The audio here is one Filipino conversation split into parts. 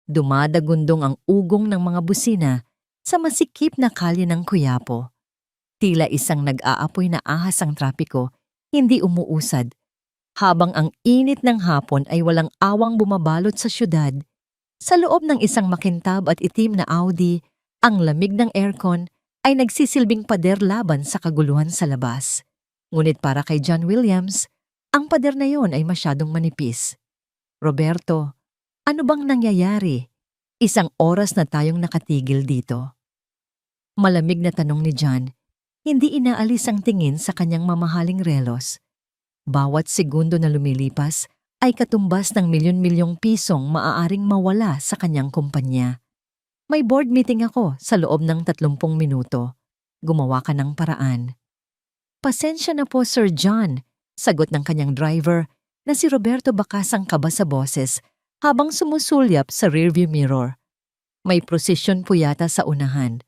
Dumadagundong ang ugong ng mga busina sa masikip na kalye ng Quiapo. Tila isang nag-aapoy na ahas ang trapiko, hindi umuusad. Habang ang init ng hapon ay walang awang bumabalot sa syudad, sa loob ng isang makintab at itim na Audi, ang lamig ng aircon ay nagsisilbing pader laban sa kaguluhan sa labas. Ngunit para kay John Williams, ang pader na yon ay masyadong manipis. Roberto, ano bang nangyayari? Isang oras na tayong nakatigil dito. Malamig na tanong ni John, hindi inaalis ang tingin sa kanyang mamahaling relos. Bawat segundo na lumilipas ay katumbas ng milyon-milyong pisong maaaring mawala sa kanyang kumpanya. May board meeting ako sa loob ng 30 minuto. Gumawa ka ng paraan. Pasensya na po, Sir John, sagot ng kanyang driver na si Roberto Bacasang kaba sa boses habang sumusulyap sa rearview mirror. May prosesyon po yata sa unahan.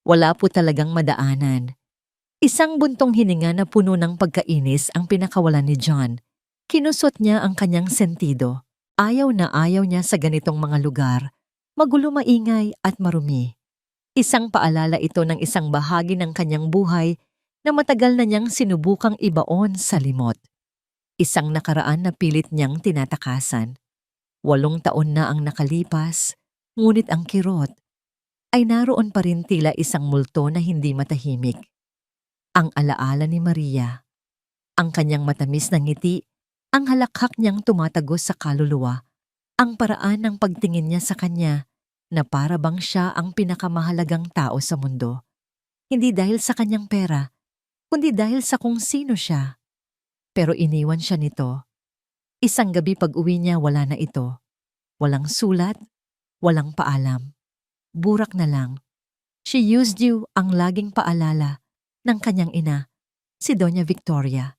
Wala po talagang madaanan. Isang buntong hininga na puno ng pagkainis ang pinakawalan ni John. Kinusot niya ang kanyang sentido. Ayaw na ayaw niya sa ganitong mga lugar. Magulo, maingay at marumi. Isang paalala ito ng isang bahagi ng kanyang buhay na matagal na niyang sinubukang ibaon sa limot. Isang nakaraan na pilit niyang tinatakasan. 8 taon na ang nakalipas, ngunit ang kirot ay naroon pa rin tila isang multo na hindi matahimik. Ang alaala ni Maria, ang kanyang matamis na ngiti, ang halakhak niyang tumatagos sa kaluluwa, ang paraan ng pagtingin niya sa kanya na para bang siya ang pinakamahalagang tao sa mundo. Hindi dahil sa kanyang pera, kundi dahil sa kung sino siya. Pero iniwan siya nito. Isang gabi pag-uwi niya wala na ito. Walang sulat, walang paalam. Burak na lang. She used you ang laging paalala ng kanyang ina, si Doña Victoria.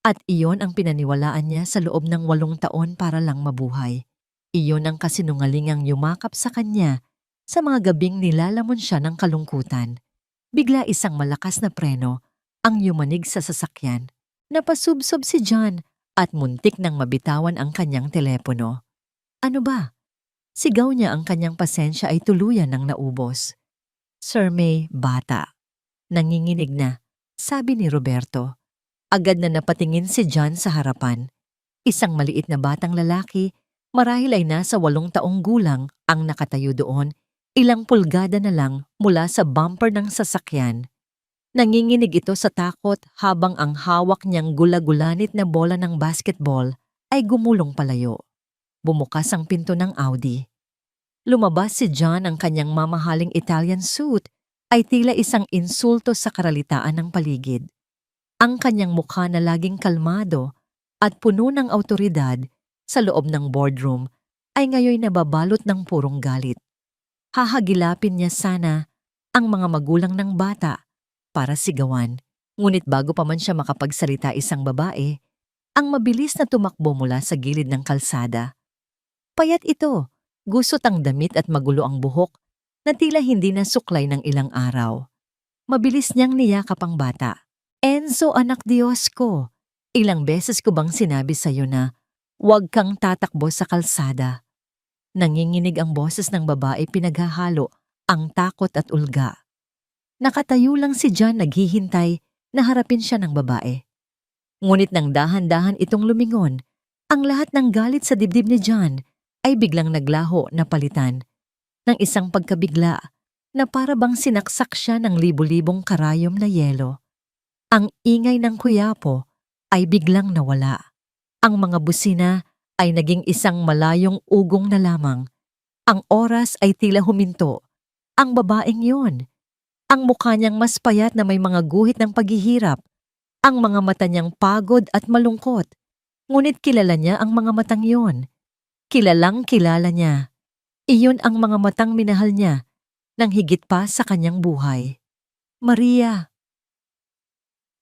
At iyon ang pinaniwalaan niya sa loob ng 8 taon para lang mabuhay. Iyon ang kasinungalingang yumakap sa kanya sa mga gabing nilalamon siya ng kalungkutan. Bigla isang malakas na preno ang yumanig sa sasakyan. Napasubsob si John at muntik nang mabitawan ang kanyang telepono. Ano ba? Sigaw niya, ang kanyang pasensya ay tuluyan ng naubos. Sir May, bata. Nanginginig na, sabi ni Roberto. Agad na napatingin si John sa harapan. Isang maliit na batang lalaki, marahil ay nasa 8 taong gulang, ang nakatayo doon, ilang pulgada na lang mula sa bumper ng sasakyan. Nanginginig ito sa takot habang ang hawak niyang gula-gulanit na bola ng basketball ay gumulong palayo. Bumukas ang pinto ng Audi. Lumabas si John, ang kanyang mamahaling Italian suit ay tila isang insulto sa karalitaan ng paligid. Ang kanyang mukha na laging kalmado at puno ng awtoridad sa loob ng boardroom ay ngayon nababalot ng purong galit. Hahagilapin niya sana ang mga magulang ng bata para sigawan. Ngunit bago pa man siya makapagsalita, isang babae ang mabilis na tumakbo mula sa gilid ng kalsada. Payat ito, gusot ang damit at magulo ang buhok na tila hindi nasuklay ng ilang araw. Mabilis niyang niyakap ang bata. Enzo, anak Diyos ko, ilang beses ko bang sinabi sa iyo na huwag kang tatakbo sa kalsada? Nanginginig ang boses ng babae, pinaghahalo ang takot at ulga. Nakatayo lang si John, naghihintay na harapin siya ng babae. Ngunit nang dahan-dahan itong lumingon, ang lahat ng galit sa dibdib ni John ay biglang naglaho na palitan ng isang pagkabigla na para bang sinaksak siya ng libu-libong karayom na yelo. Ang ingay ng Quiapo ay biglang nawala. Ang mga busina ay naging isang malayong ugong na lamang. Ang oras ay tila huminto. Ang babaeng yun, ang mukha niyang mas payat na may mga guhit ng paghihirap, ang mga mata niyang pagod at malungkot. Ngunit kilala niya ang mga matang yun. Kilalang kilala niya. Iyon ang mga matang minahal niya nang higit pa sa kanyang buhay. Maria.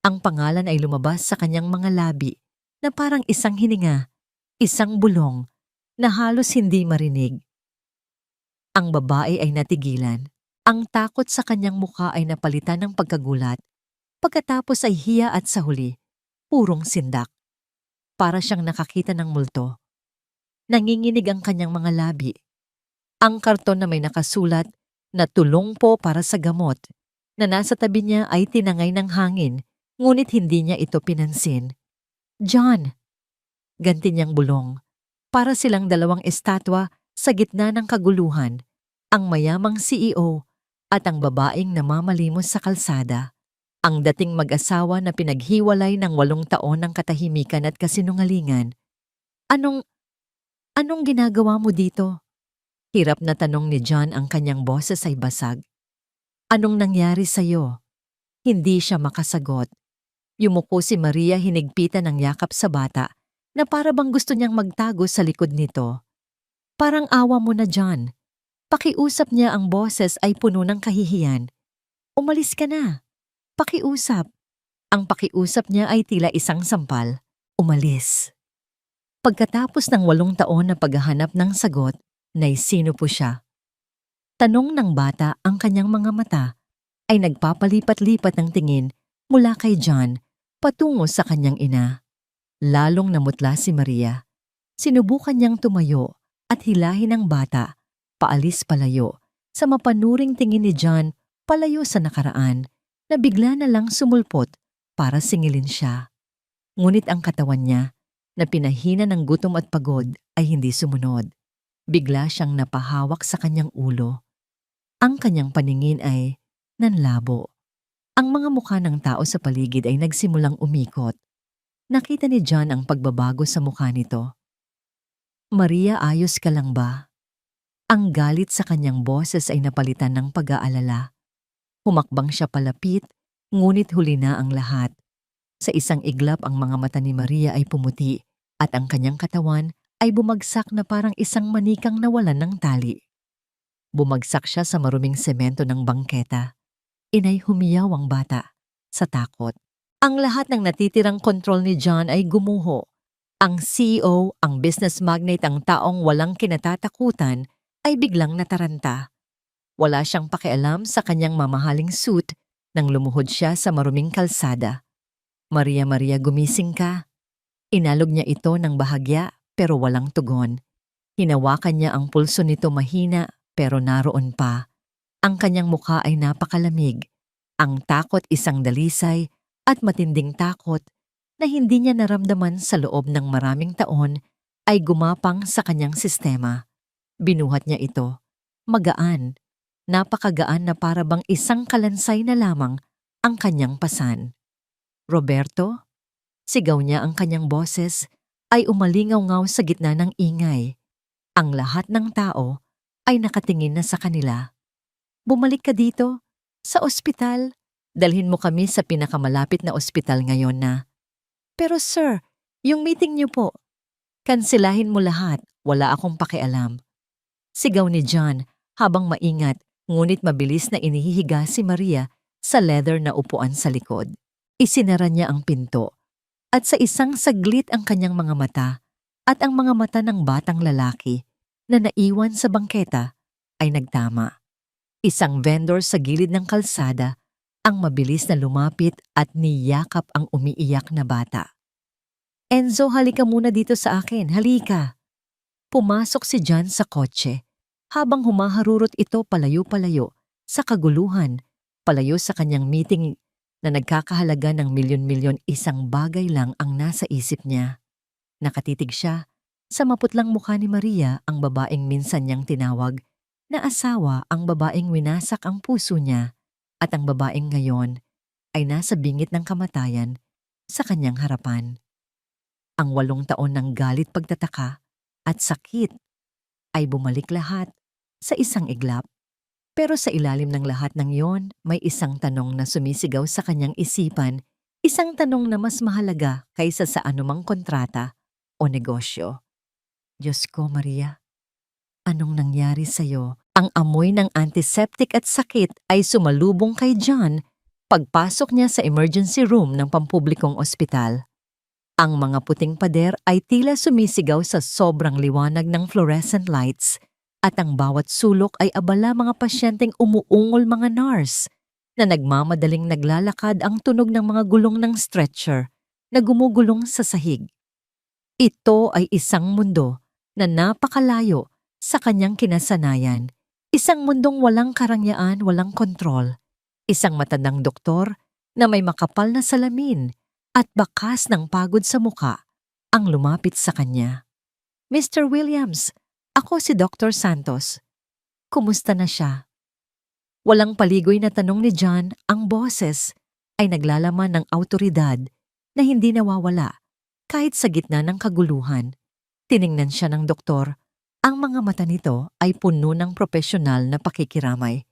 Ang pangalan ay lumabas sa kanyang mga labi na parang isang hininga, isang bulong na halos hindi marinig. Ang babae ay natigilan. Ang takot sa kanyang mukha ay napalitan ng pagkagulat. Pagkatapos ay hiya at sa huli, purong sindak. Para siyang nakakita ng multo. Nanginginig ang kanyang mga labi. Ang karton na may nakasulat na tulong po para sa gamot na nasa tabi niya ay tinangay ng hangin, ngunit hindi niya ito pinansin. John, ganti niyang bulong. Para silang dalawang estatwa sa gitna ng kaguluhan, ang mayamang CEO at ang babaeng namamalimos sa kalsada. Ang dating mag-asawa na pinaghiwalay ng 8 taon ng katahimikan at kasinungalingan. Anong ginagawa mo dito? Hirap na tanong ni John, ang kanyang boses ay basag. Anong nangyari sa'yo? Hindi siya makasagot. Yumuko si Maria, hinigpitan ng yakap sa bata na para bang gusto niyang magtago sa likod nito. Parang awa mo na, John. Pakiusap niya, ang boses ay puno ng kahihiyan. Umalis ka na. Pakiusap. Ang pakiusap niya ay tila isang sampal. Umalis. Pagkatapos ng 8 taon na paghahanap ng sagot, naisino po siya. Tanong ng bata, ang kanyang mga mata ay nagpapalipat-lipat ng tingin mula kay John patungo sa kanyang ina. Lalong namutla si Maria. Sinubukan niyang tumayo at hilahin ang bata, paalis palayo, sa mapanuring tingin ni John palayo sa nakaraan, na bigla na lang sumulpot para singilin siya. Ngunit ang katawan niya, na pinahina ng gutom at pagod, ay hindi sumunod. Bigla siyang napahawak sa kanyang ulo. Ang kanyang paningin ay nanlabo. Ang mga mukha ng tao sa paligid ay nagsimulang umikot. Nakita ni John ang pagbabago sa mukha nito. Maria, ayos ka lang ba? Ang galit sa kanyang boses ay napalitan ng pag-aalala. Humakbang siya palapit, ngunit huli na ang lahat. Sa isang iglap, ang mga mata ni Maria ay pumuti at ang kanyang katawan ay bumagsak na parang isang manikang nawalan ng tali. Bumagsak siya sa maruming semento ng bangketa. Inay, humiyaw ang bata sa takot. Ang lahat ng natitirang kontrol ni John ay gumuho. Ang CEO, ang business magnate, ang taong walang kinatatakutan ay biglang nataranta. Wala siyang pakialam sa kanyang mamahaling suit nang lumuhod siya sa maruming kalsada. Maria, Maria, gumising ka. Inalog niya ito ng bahagya pero walang tugon. Hinawakan niya ang pulso nito, mahina pero naroon pa. Ang kanyang mukha ay napakalamig. Ang takot, isang dalisay at matinding takot na hindi niya naramdaman sa loob ng maraming taon, ay gumapang sa kanyang sistema. Binuhat niya ito. Magaan. Napakagaan na para bang isang kalansay na lamang ang kanyang pasan. Roberto? Sigaw niya, ang kanyang boses ay umalingaw-ngaw sa gitna ng ingay. Ang lahat ng tao ay nakatingin na sa kanila. Bumalik ka dito, sa ospital. Dalhin mo kami sa pinakamalapit na ospital ngayon na. Pero sir, yung meeting niyo po. Kansilahin mo lahat, wala akong pakialam. Sigaw ni John habang maingat, ngunit mabilis na inihihiga si Maria sa leather na upuan sa likod. Isinara niya ang pinto at sa isang saglit ang kanyang mga mata at ang mga mata ng batang lalaki na naiwan sa bangketa ay nagtama. Isang vendor sa gilid ng kalsada ang mabilis na lumapit at niyakap ang umiiyak na bata. Enzo, halika muna dito sa akin, halika. Pumasok si John sa kotse habang humaharurot ito palayo-palayo sa kaguluhan, palayo sa kanyang meeting na nagkakahalaga ng milyon-milyon. Isang bagay lang ang nasa isip niya. Nakatitig siya sa maputlang mukha ni Maria, ang babaeng minsan niyang tinawag na asawa, ang babaeng winasak ang puso niya, at ang babaeng ngayon ay nasa bingit ng kamatayan sa kanyang harapan. Ang 8 taon ng galit, pagtataka at sakit ay bumalik lahat sa isang iglap. Pero sa ilalim ng lahat ng iyon, may isang tanong na sumisigaw sa kanyang isipan, isang tanong na mas mahalaga kaysa sa anumang kontrata o negosyo. Diyos ko, Maria, anong nangyari sa'yo? Ang amoy ng antiseptic at sakit ay sumalubong kay John pagpasok niya sa emergency room ng pampublikong ospital. Ang mga puting pader ay tila sumisigaw sa sobrang liwanag ng fluorescent lights at ang bawat sulok ay abala, mga pasyenteng umuungol, mga nurse na nagmamadaling naglalakad, ang tunog ng mga gulong ng stretcher na gumugulong sa sahig. Ito ay isang mundo na napakalayo sa kanyang kinasanayan. Isang mundong walang karangyaan, walang kontrol. Isang matandang doktor na may makapal na salamin at bakas ng pagod sa muka ang lumapit sa kanya. Mr. Williams, ako si Dr. Santos. Kumusta na siya? Walang paligoy na tanong ni John, ang boses ay naglalaman ng awtoridad na hindi nawawala kahit sa gitna ng kaguluhan. Tiningnan siya ng doktor. Ang mga mata nito ay puno ng propesyonal na pakikiramay.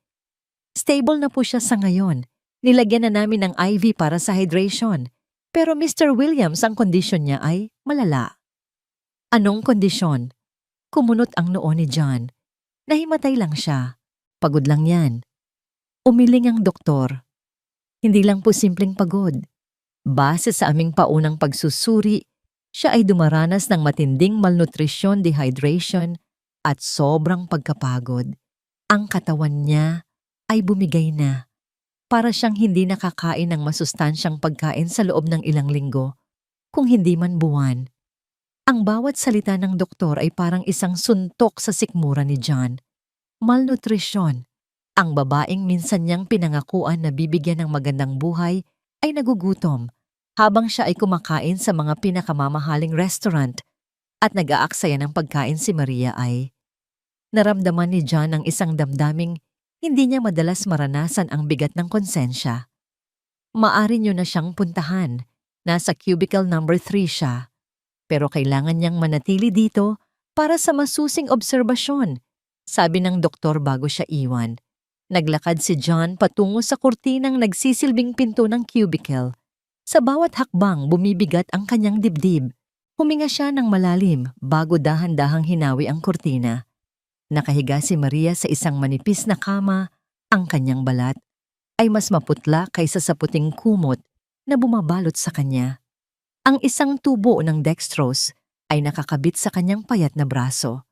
Stable na po siya sa ngayon. Nilagyan na namin ng IV para sa hydration. Pero Mr. Williams, ang kondisyon niya ay malala. Anong kondisyon? Kumunot ang noo ni John. Nahimatay lang siya. Pagod lang yan. Umiling ang doktor. Hindi lang po simpleng pagod. Base sa aming paunang pagsusuri, siya ay dumaranas ng matinding malnutrisyon, dehydration, at sobrang pagkapagod. Ang katawan niya ay bumigay na. Para siyang hindi nakakain ng masustansyang pagkain sa loob ng ilang linggo, kung hindi man buwan. Ang bawat salita ng doktor ay parang isang suntok sa sikmura ni John. Malnutrisyon. Ang babaeng minsan niyang pinangakuan na bibigyan ng magandang buhay ay nagugutom habang siya ay kumakain sa mga pinakamamahaling restaurant at nag-aaksaya ng pagkain si Maria ay naramdaman ni John ang isang damdaming hindi niya madalas maranasan ang bigat ng konsensya. Maari niyo na siyang puntahan. Nasa cubicle number 3 siya. Pero kailangan niyang manatili dito para sa masusing obserbasyon, sabi ng doktor bago siya iwan. Naglakad si John patungo sa kurtinang nagsisilbing pinto ng cubicle. Sa bawat hakbang bumibigat ang kanyang dibdib. Huminga siya ng malalim bago dahan-dahang hinawi ang kurtina. Nakahiga si Maria sa isang manipis na kama. Ang kanyang balat ay mas maputla kaysa sa puting kumot na bumabalot sa kanya. Ang isang tubo ng dextrose ay nakakabit sa kanyang payat na braso.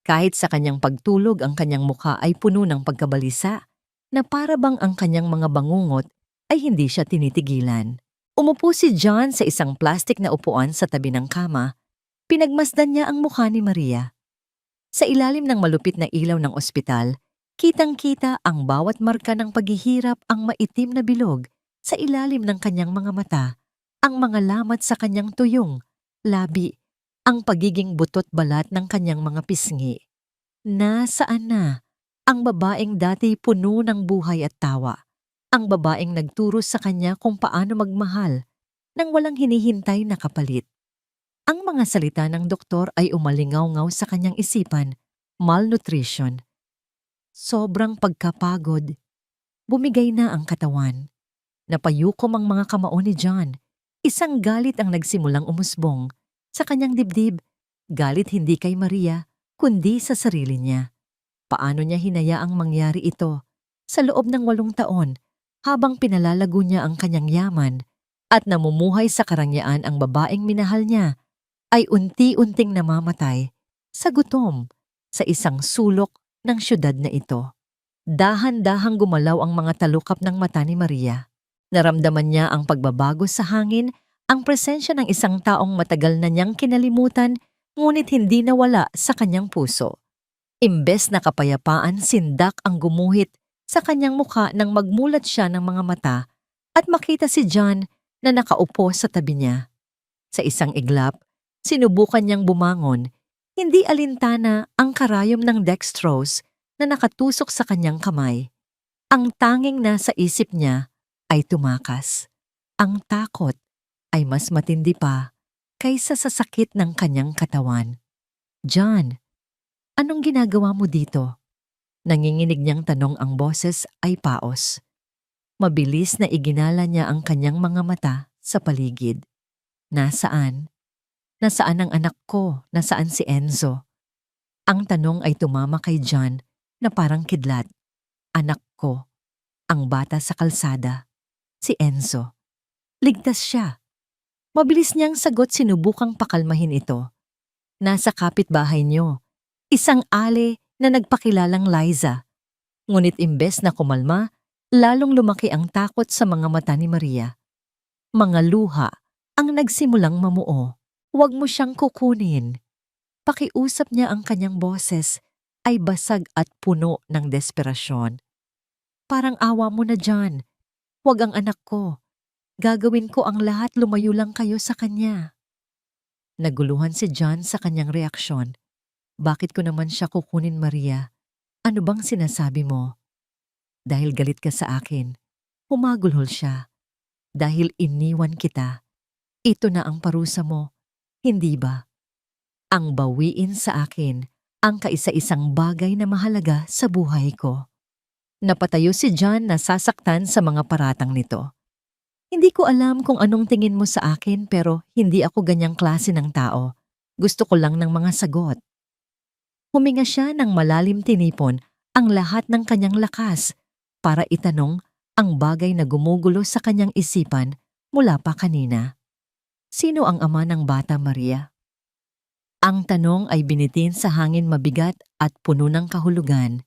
Kahit sa kanyang pagtulog ang kanyang mukha ay puno ng pagkabalisa na para bang ang kanyang mga bangungot ay hindi siya tinitigilan. Umupo si John sa isang plastik na upuan sa tabi ng kama. Pinagmasdan niya ang mukha ni Maria. Sa ilalim ng malupit na ilaw ng ospital, kitang-kita ang bawat marka ng paghihirap, ang maitim na bilog sa ilalim ng kanyang mga mata, ang mga lamat sa kanyang tuyong, labi, ang pagiging butot balat ng kanyang mga pisngi. Nasaan na ang babaeng dati puno ng buhay at tawa? Ang babaeng nagturo sa kanya kung paano magmahal nang walang hinihintay na kapalit. Ang mga salita ng doktor ay umalingaw-ngaw sa kanyang isipan, malnutrition. Sobrang pagkapagod. Bumigay na ang katawan. Napayukom ang mga kamao ni John. Isang galit ang nagsimulang umusbong sa kanyang dibdib. Galit hindi kay Maria, kundi sa sarili niya. Paano niya hinayaang mangyari ito sa loob ng 8 taon habang pinalalago niya ang kanyang yaman at namumuhay sa karangyaan ang babaeng minahal niya ay unti-unting namamatay sa gutom sa isang sulok ng syudad na ito. Dahan-dahang gumalaw ang mga talukap ng mata ni Maria. Naramdaman niya ang pagbabago sa hangin, ang presensya ng isang taong matagal na niyang kinalimutan ngunit hindi nawala sa kanyang puso. Imbes na kapayapaan, sindak ang gumuhit sa kanyang mukha nang magmulat siya ng mga mata at makita si John na nakaupo sa tabi niya. Sa isang iglap, sinubukan niyang bumangon, hindi alintana ang karayom ng dextrose na nakatusok sa kanyang kamay. Ang tanging nasa isip niya ay tumakas. Ang takot ay mas matindi pa kaysa sa sakit ng kanyang katawan. John, anong ginagawa mo dito? Nanginginig niyang tanong, ang boses ay paos. Mabilis na iginala niya ang kanyang mga mata sa paligid. Nasaan? Nasaan ang anak ko? Nasaan si Enzo? Ang tanong ay tumama kay John na parang kidlat. Anak ko, ang bata sa kalsada, si Enzo. Ligtas siya. Mabilis niyang sagot, sinubukang pakalmahin ito. Nasa kapitbahay niyo, isang ale na nagpakilalang Liza. Ngunit imbes na kumalma, lalong lumaki ang takot sa mga mata ni Maria. Mga luha ang nagsimulang mamuo. Huwag mo siyang kukunin. Pakiusap niya ang kanyang boses ay basag at puno ng desperasyon. Parang awa mo na John. Huwag ang anak ko. Gagawin ko ang lahat, lumayo lang kayo sa kanya. Naguluhan si John sa kanyang reaksyon. Bakit ko naman siya kukunin, Maria? Ano bang sinasabi mo? Dahil galit ka sa akin. Humagulhol siya. Dahil iniwan kita. Ito na ang parusa mo. Hindi ba? Ang bawiin sa akin ang kaisa-isang bagay na mahalaga sa buhay ko. Napatayo si John na sasaktan sa mga paratang nito. Hindi ko alam kung anong tingin mo sa akin pero hindi ako ganyang klase ng tao. Gusto ko lang ng mga sagot. Huminga siya ng malalim, tinipon ang lahat ng kanyang lakas para itanong ang bagay na gumugulo sa kanyang isipan mula pa kanina. Sino ang ama ng bata, Maria? Ang tanong ay binitin sa hangin, mabigat at puno ng kahulugan.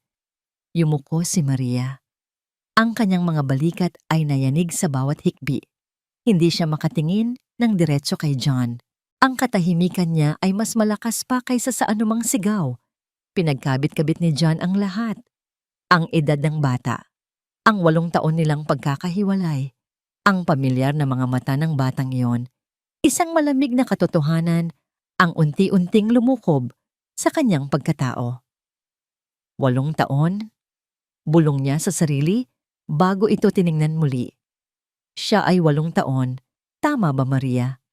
Yumuko si Maria. Ang kanyang mga balikat ay nayanig sa bawat hikbi. Hindi siya makatingin ng diretso kay John. Ang katahimikan niya ay mas malakas pa kaysa sa anumang sigaw. Pinagkabit-kabit ni John ang lahat. Ang edad ng bata, ang 8 taon nilang pagkakahiwalay, ang pamilyar na mga mata ng batang iyon, isang malamig na katotohanan ang unti-unting lumukob sa kanyang pagkatao. 8 taon? Bulong niya sa sarili bago ito tiningnan muli. Siya ay 8 taon. Tama ba, Maria?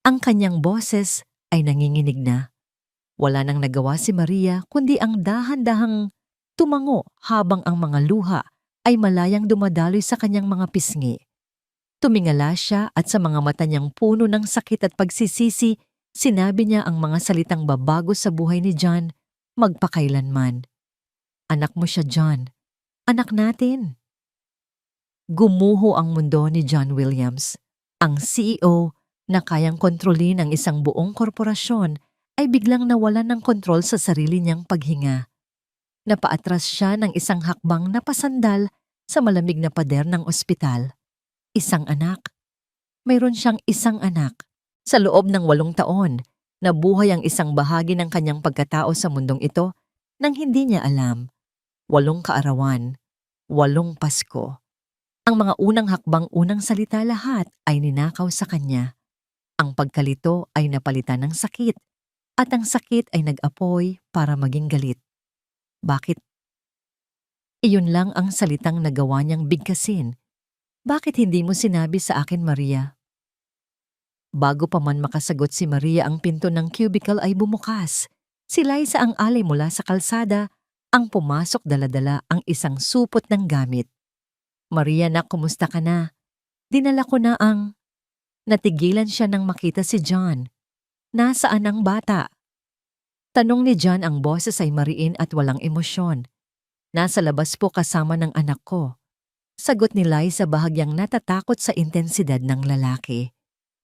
Ang kanyang boses ay nanginginig na. Wala nang nagawa si Maria kundi ang dahan-dahang tumango habang ang mga luha ay malayang dumadaloy sa kanyang mga pisngi. Tumingala siya at sa mga mata niyang puno ng sakit at pagsisisi, sinabi niya ang mga salitang babago sa buhay ni John magpakailanman. Anak mo siya, John. Anak natin. Gumuho ang mundo ni John Williams. Ang CEO na kayang kontrolin ang isang buong korporasyon ay biglang nawalan ng kontrol sa sarili niyang paghinga. Napaatras siya ng isang hakbang na pasandal sa malamig na pader ng ospital. Isang anak. Mayroon siyang isang anak. Sa loob ng 8 taon, nabuhay ang isang bahagi ng kanyang pagkatao sa mundong ito nang hindi niya alam. 8 kaarawan, 8 Pasko. Ang mga unang hakbang, unang salita, lahat ay ninakaw sa kanya. Ang pagkalito ay napalitan ng sakit, at ang sakit ay nag-apoy para maging galit. Bakit? Iyon lang ang salitang nagawa niyang bigkasin. Bakit hindi mo sinabi sa akin, Maria? Bago pa man makasagot si Maria, ang pinto ng cubicle ay bumukas. Si Liza ang alay mula sa kalsada, ang pumasok dala-dala ang isang supot ng gamit. Maria, nak, kumusta ka na? Dinala ko na ang... Natigilan siya nang makita si John. Nasaan ang bata? Tanong ni John, ang boses ay mariin at walang emosyon. Nasa labas po kasama ng anak ko. Sagot ni Liza, bahagyang natatakot sa intensidad ng lalaki.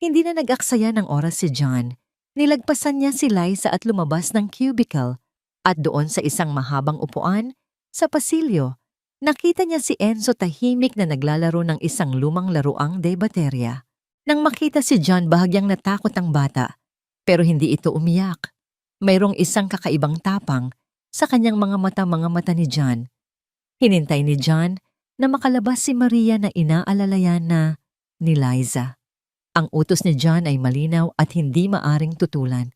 Hindi na nag-aksaya ng oras si John. Nilagpasan niya si Liza at lumabas ng cubicle. At doon sa isang mahabang upuan, sa pasilyo, nakita niya si Enzo tahimik na naglalaro ng isang lumang laruang de baterya. Nang makita si John, bahagyang natakot ang bata. Pero hindi ito umiyak. Mayroong isang kakaibang tapang sa kanyang mga mata ni John. Hinintay ni John na makalabas si Maria na inaalalayan na ni Liza. Ang utos ni John ay malinaw at hindi maaring tutulan.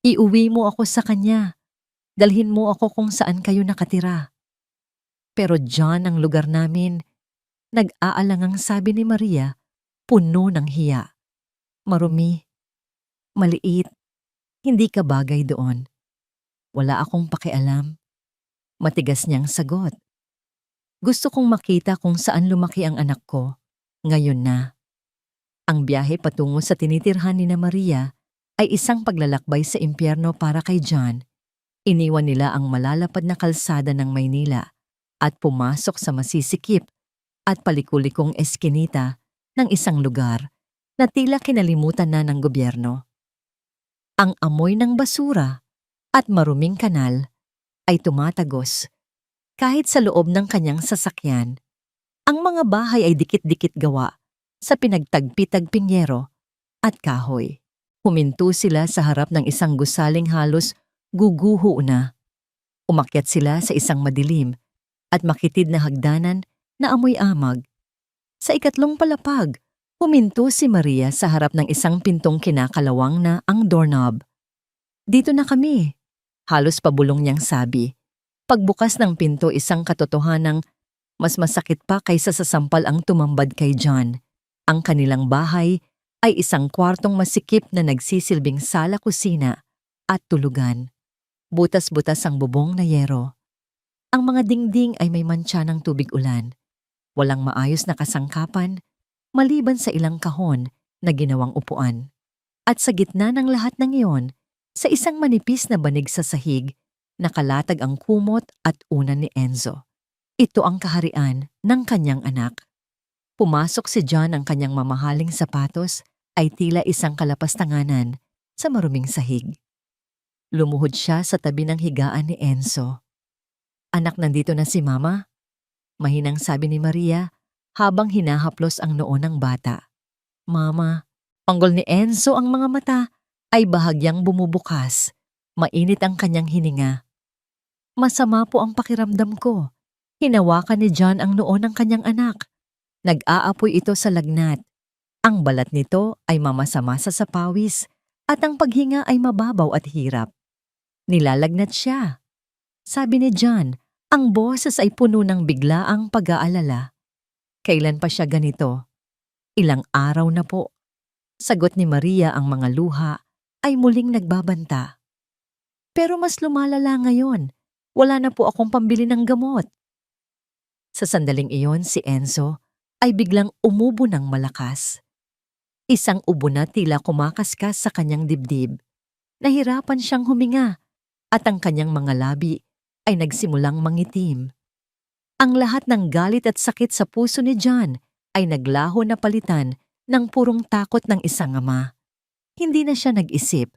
Iuwi mo ako sa kanya. Dalhin mo ako kung saan kayo nakatira. Pero John, ang lugar namin, nag-aalangang sabi ni Maria, puno ng hiya. Marumi, maliit, hindi ka bagay doon. Wala akong pakialam. Matigas niyang sagot. Gusto kong makita kung saan lumaki ang anak ko. Ngayon na. Ang biyahe patungo sa tinitirhan ni na Maria ay isang paglalakbay sa impyerno para kay John. Iniwan nila ang malalapad na kalsada ng Maynila at pumasok sa masisikip at palikulikong eskinita ng isang lugar na tila kinalimutan na ng gobyerno. Ang amoy ng basura at maruming kanal ay tumatagos kahit sa loob ng kanyang sasakyan. Ang mga bahay ay dikit-dikit gawa sa pinagtagpi-tagping yero at kahoy. Huminto sila sa harap ng isang gusaling halos guguho na. Umakyat sila sa isang madilim at makitid na hagdanan na amoy amag. Sa ikatlong palapag, huminto si Maria sa harap ng isang pintong kinakalawang na ang doorknob. "Dito na kami," halos pabulong niyang sabi. Pagbukas ng pinto, isang katotohanang mas masakit pa kaysa sa sampal ang tumambad kay John. Ang kanilang bahay ay isang kwartong masikip na nagsisilbing sala-kusina at tulugan. Butas-butas ang bubong na yero. Ang mga dingding ay may mantsa ng tubig ulan. Walang maayos na kasangkapan, maliban sa ilang kahon na ginawang upuan. At sa gitna ng lahat ng iyon, sa isang manipis na banig sa sahig, nakalatag ang kumot at unan ni Enzo. Ito ang kaharian ng kanyang anak. Pumasok si John, ang kanyang mamahaling sapatos ay tila isang kalapastanganan sa maruming sahig. Lumuhod siya sa tabi ng higaan ni Enzo. "Anak, nandito na si Mama?" Mahinang sabi ni Maria habang hinahaplos ang noo ng bata. "Mama." Panggol ni Enzo, ang mga mata ay bahagyang bumubukas. Mainit ang kanyang hininga. "Masama po ang pakiramdam ko." Hinawakan ni John ang noo ng kanyang anak. Nag-aapoy ito sa lagnat. Ang balat nito ay mamasa-masa sa pawis at ang paghinga ay mababaw at hirap. "Nilalagnat siya," sabi ni John. Ang boses ay puno ng biglaang pag-aalala. "Kailan pa siya ganito?" "Ilang araw na po." Sagot ni Maria, ang mga luha ay muling nagbabanta. "Pero mas lumalala ngayon. Wala na po akong pambili ng gamot." Sa sandaling iyon, si Enzo ay biglang umubo ng malakas. Isang ubo na tila kumakaskas sa kanyang dibdib. Nahirapan siyang huminga at ang kanyang mga labi ay nagsimulang mangitim. Ang lahat ng galit at sakit sa puso ni John ay naglaho na palitan ng purong takot ng isang ama. Hindi na siya nag-isip.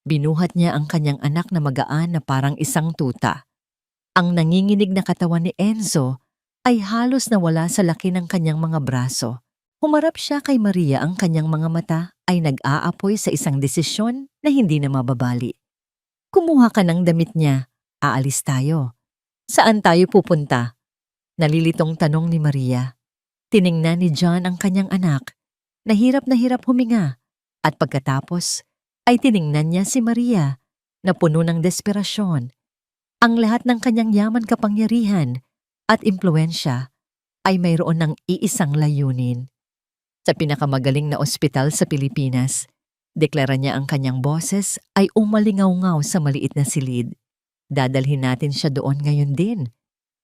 Binuhat niya ang kanyang anak na magaan na parang isang tuta. Ang nanginginig na katawan ni Enzo ay halos nawala sa laki ng kanyang mga braso. Humarap siya kay Maria, ang kanyang mga mata ay nag-aapoy sa isang desisyon na hindi na mababali. "Kumuha ka ng damit niya. Aalis tayo." "Saan tayo pupunta?" Nalilitong tanong ni Maria. Tiningnan ni John ang kanyang anak. Na hirap huminga. At pagkatapos ay tiningnan niya si Maria na puno ng desperasyon. Ang lahat ng kanyang yaman, kapangyarihan at impluensya ay mayroon ng iisang layunin. Sa pinakamagaling na ospital sa Pilipinas, deklara niya, ang kanyang boses ay umalingaw-ngaw sa maliit na silid. Dadalhin natin siya doon ngayon din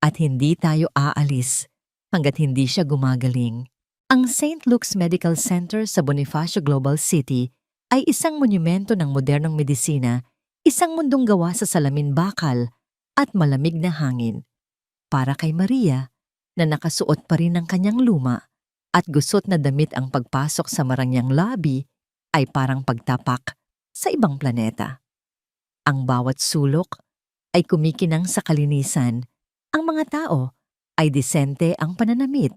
at hindi tayo aalis hanggat hindi siya gumagaling. Ang St. Luke's Medical Center sa Bonifacio Global City ay isang monumento ng modernong medisina, isang mundong gawa sa salamin bakal at malamig na hangin. Para kay Maria, na nakasuot pa rin ng kanyang luma at gusot na damit, ang pagpasok sa marangyang lobby ay parang pagtapak sa ibang planeta. Ang bawat sulok ay kumikinang sa kalinisan, ang mga tao ay disente ang pananamit,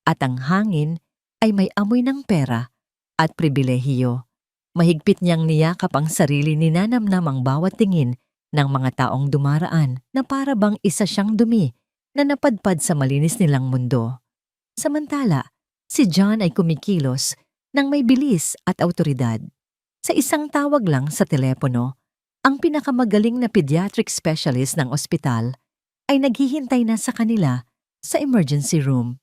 at ang hangin ay may amoy ng pera at pribilehiyo. Mahigpit niyang niyakap ang sarili, ninanamnam ang bawat tingin ng mga taong dumaraan na para bang isa siyang dumi na napadpad sa malinis nilang mundo. Samantala, si John ay kumikilos ng may bilis at awtoridad. Sa isang tawag lang sa telepono, ang pinakamagaling na pediatric specialist ng ospital ay naghihintay na sa kanila sa emergency room.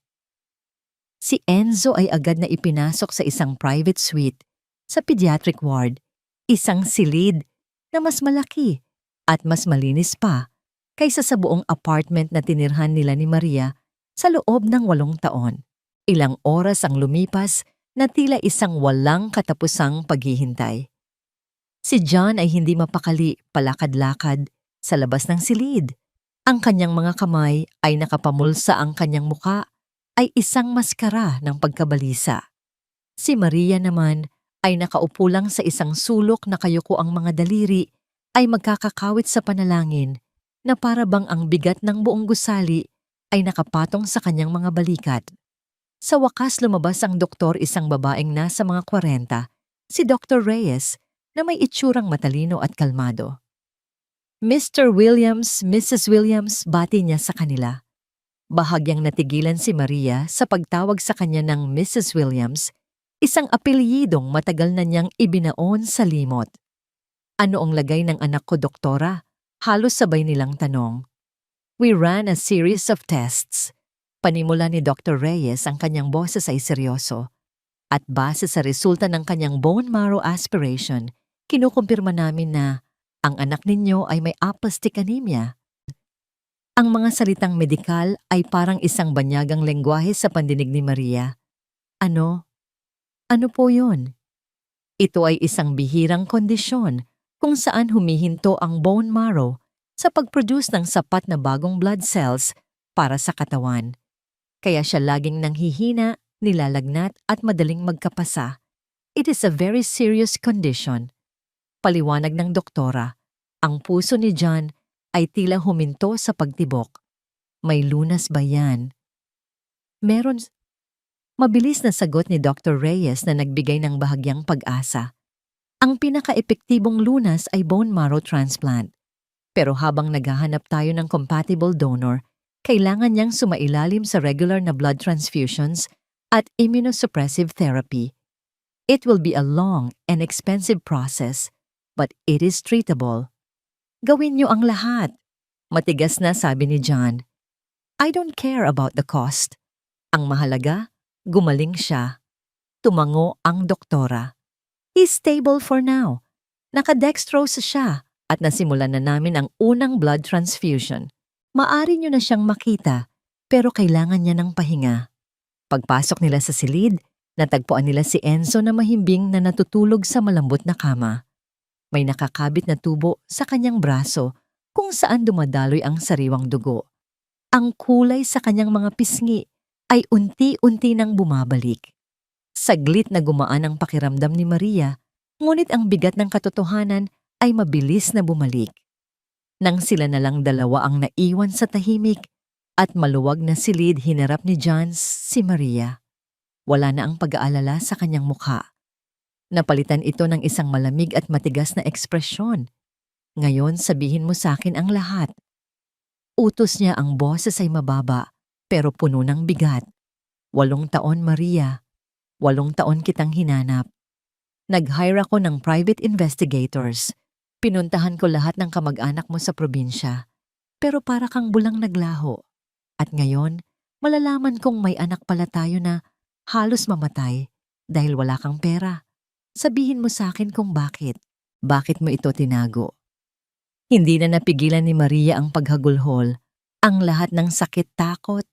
Si Enzo ay agad na ipinasok sa isang private suite sa pediatric ward, isang silid na mas malaki at mas malinis pa kaysa sa buong apartment na tinirhan nila ni Maria sa loob ng 8 taon. Ilang oras ang lumipas na tila isang walang katapusang paghihintay. Si John ay hindi mapakali, palakad-lakad sa labas ng silid. Ang kanyang mga kamay ay nakapamulsa, ang kanyang muka ay isang maskara ng pagkabalisa. Si Maria naman ay nakaupo lang sa isang sulok, na kayuko ang mga daliri ay magkakakawit sa panalangin, na para bang ang bigat ng buong gusali ay nakapatong sa kanyang mga balikat. Sa wakas lumabas ang doktor, isang babaeng nasa mga 40, si Dr. Reyes, na may itsurang matalino at kalmado. Mr. Williams, Mrs. Williams, bati niya sa kanila. Bahagyang natigilan si Maria sa pagtawag sa kanya ng Mrs. Williams, isang apelyidong matagal na niyang ibinaon sa limot. Ano ang lagay ng anak ko, doktora? Halos sabay nilang tanong. We ran a series of tests. Panimula ni Dr. Reyes, ang kanyang boses ay seryoso. At base sa resulta ng kanyang bone marrow aspiration, kinukumpirma namin na ang anak ninyo ay may aplastic anemia. Ang mga salitang medikal ay parang isang banyagang lengguwahe sa pandinig ni Maria. Ano? Ano po yun? Ito ay isang bihirang kondisyon kung saan humihinto ang bone marrow sa pag-produce ng sapat na bagong blood cells para sa katawan. Kaya siya laging nanghihina, nilalagnat at madaling magkapasa. It is a very serious condition. Paliwanag ng doktora, ang puso ni John ay tila huminto sa pagtibok. May lunas ba yan? Meron. Mabilis na sagot ni Dr. Reyes na nagbigay ng bahagyang pag-asa. Ang pinaka-epektibong lunas ay bone marrow transplant. Pero habang naghahanap tayo ng compatible donor, kailangan niyang sumailalim sa regular na blood transfusions at immunosuppressive therapy. It will be a long and expensive process, but it is treatable. Gawin niyo ang lahat. Matigas na sabi ni John. I don't care about the cost. Ang mahalaga, gumaling siya. Tumango ang doktora. He's stable for now. Nakadextrose siya at nasimulan na namin ang unang blood transfusion. Maari niyo na siyang makita, pero kailangan niya ng pahinga. Pagpasok nila sa silid, natagpuan nila si Enzo na mahimbing na natutulog sa malambot na kama. May nakakabit na tubo sa kanyang braso kung saan dumadaloy ang sariwang dugo. Ang kulay sa kanyang mga pisngi ay unti-unti nang bumabalik. Saglit na gumaan ang pakiramdam ni Maria, ngunit ang bigat ng katotohanan ay mabilis na bumalik. Nang sila na lang dalawa ang naiwan sa tahimik at maluwag na silid hinarap ni John si Maria. Wala na ang pag-aalala sa kanyang mukha. Napalitan ito ng isang malamig at matigas na ekspresyon. Ngayon sabihin mo sa akin ang lahat. Utos niya, ang boses ay mababa pero puno ng bigat. 8 taon, Maria. 8 taon kitang hinanap. Nag-hire ako ng private investigators. Pinuntahan ko lahat ng kamag-anak mo sa probinsya. Pero para kang bulang naglaho. At ngayon, malalaman kong may anak pala tayo na halos mamatay dahil wala kang pera. Sabihin mo sa akin kung bakit. Bakit mo ito tinago? Hindi na napigilan ni Maria ang paghagulhol. Ang lahat ng sakit, takot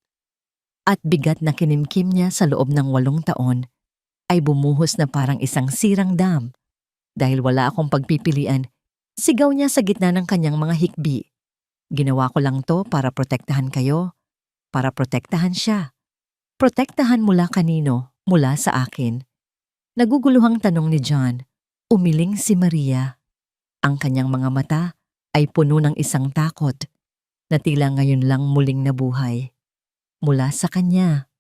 at bigat na kinimkim niya sa loob ng 8 taon ay bumuhos na parang isang sirang dam. Dahil wala akong pagpipilian, sigaw niya sa gitna ng kanyang mga hikbi. Ginawa ko lang to para protektahan kayo, para protektahan siya. Protektahan mula kanino? Mula sa akin. Naguguluhang tanong ni John. Umiling si Maria. Ang kanyang mga mata ay puno ng isang takot na tila ngayon lang muling nabuhay. Mula sa kanya,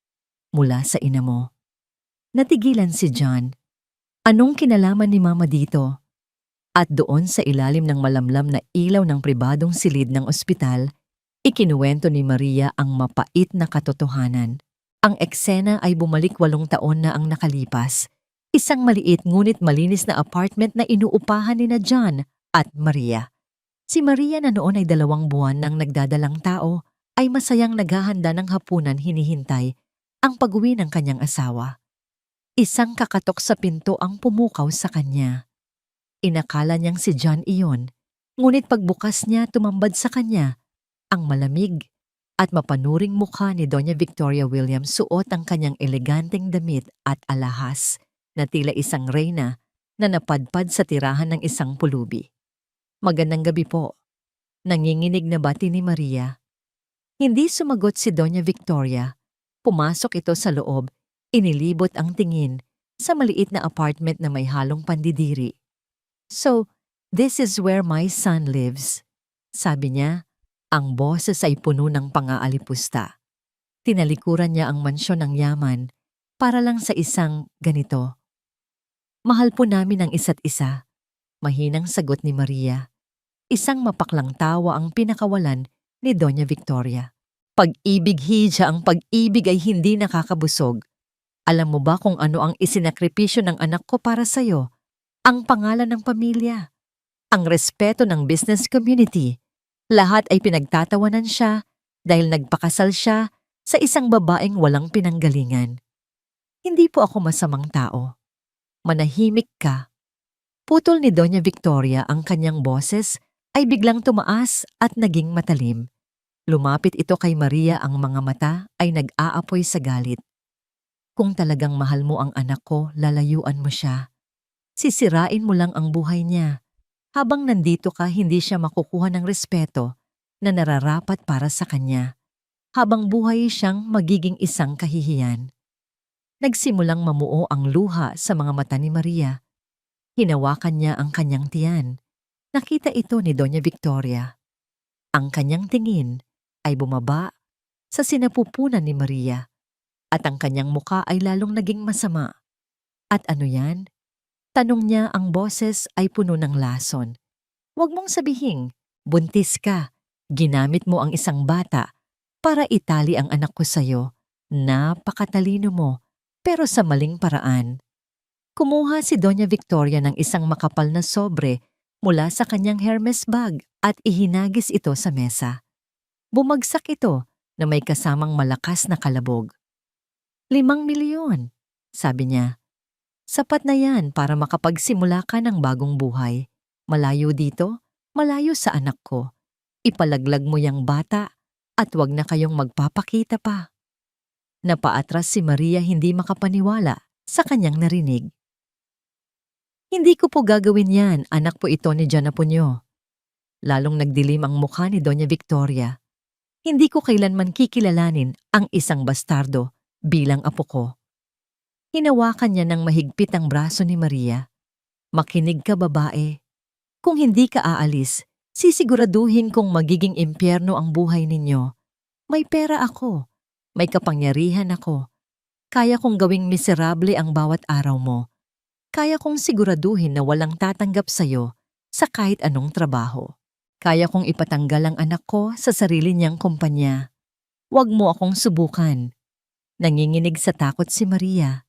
mula sa ina mo. Natigilan si John. Anong kinalaman ni Mama dito? At doon sa ilalim ng malamlam na ilaw ng pribadong silid ng ospital, ikinuwento ni Maria ang mapait na katotohanan. Ang eksena ay bumalik 8 taon na ang nakalipas. Isang maliit ngunit malinis na apartment na inuupahan ni na John at Maria. Si Maria na noon ay 2 buwan nang nagdadalang tao ay masayang naghahanda ng hapunan hinihintay ang pag-uwi ng kanyang asawa. Isang kakatok sa pinto ang pumukaw sa kanya. Inakala niyang si John iyon, ngunit pagbukas niya tumambad sa kanya ang malamig at mapanuring mukha ni Doña Victoria Williams. Suot ang kanyang eleganteng damit at alahas na tila isang reyna na napadpad sa tirahan ng isang pulubi. Magandang gabi po. Nanginginig na bati ni Maria. Hindi sumagot si Doña Victoria. Pumasok ito sa loob, inilibot ang tingin sa maliit na apartment na may halong pandidiri. So, this is where my son lives. Sabi niya, ang boses ay puno ng pang-aalipusta. Tinalikuran niya ang mansyon ng yaman para lang sa isang ganito. Mahal po namin ang isa't isa. Mahinang sagot ni Maria. Isang mapaklang tawa ang pinakawalan ni Doña Victoria. Pag-ibig, Hija, ang pag-ibig ay hindi nakakabusog. Alam mo ba kung ano ang isinakripisyo ng anak ko para sa'yo? Ang pangalan ng pamilya, ang respeto ng business community. Lahat ay pinagtatawanan siya dahil nagpakasal siya sa isang babaeng walang pinanggalingan. Hindi po ako masamang tao. Manahimik ka. Putol ni Doña Victoria, ang kanyang boses ay biglang tumaas at naging matalim. Lumapit ito kay Maria, ang mga mata ay nag-aapoy sa galit. Kung talagang mahal mo ang anak ko, lalayuan mo siya. Sisirain mo lang ang buhay niya. Habang nandito ka, hindi siya makukuha ng respeto na nararapat para sa kanya. Habang buhay siyang magiging isang kahihiyan. Nagsimulang mamuo ang luha sa mga mata ni Maria. Hinawakan niya ang kanyang tiyan. Nakita ito ni Doña Victoria. Ang kanyang tingin ay bumaba sa sinapupunan ni Maria at ang kanyang muka ay lalong naging masama. At ano yan? Tanong niya, ang boses ay puno ng lason. Huwag mong sabihing, buntis ka. Ginamit mo ang isang bata para itali ang anak ko sa'yo. Napakatalino mo, pero sa maling paraan. Kumuha si Doña Victoria ng isang makapal na sobre mula sa kanyang Hermes bag at ihinagis ito sa mesa. Bumagsak ito na may kasamang malakas na kalabog. 5 milyon, sabi niya. Sapat na yan para makapagsimula ka ng bagong buhay. Malayo dito, malayo sa anak ko. Ipalaglag mo yang bata at wag na kayong magpapakita pa. Napaatras si Maria, hindi makapaniwala sa kanyang narinig. Hindi ko po gagawin yan, anak po ito ni John Aponyo. Lalong nagdilim ang mukha ni Doña Victoria. Hindi ko kailanman kikilalanin ang isang bastardo bilang apo ko. Hinawakan niya ng mahigpit ang braso ni Maria. Makinig ka, babae. Kung hindi ka aalis, sisiguraduhin kong magiging impyerno ang buhay ninyo. May pera ako. May kapangyarihan ako. Kaya kong gawing miserable ang bawat araw mo. Kaya kong siguraduhin na walang tatanggap sa'yo sa kahit anong trabaho. Kaya kong ipatanggal ang anak ko sa sarili niyang kumpanya. Huwag mo akong subukan. Nanginginig sa takot si Maria.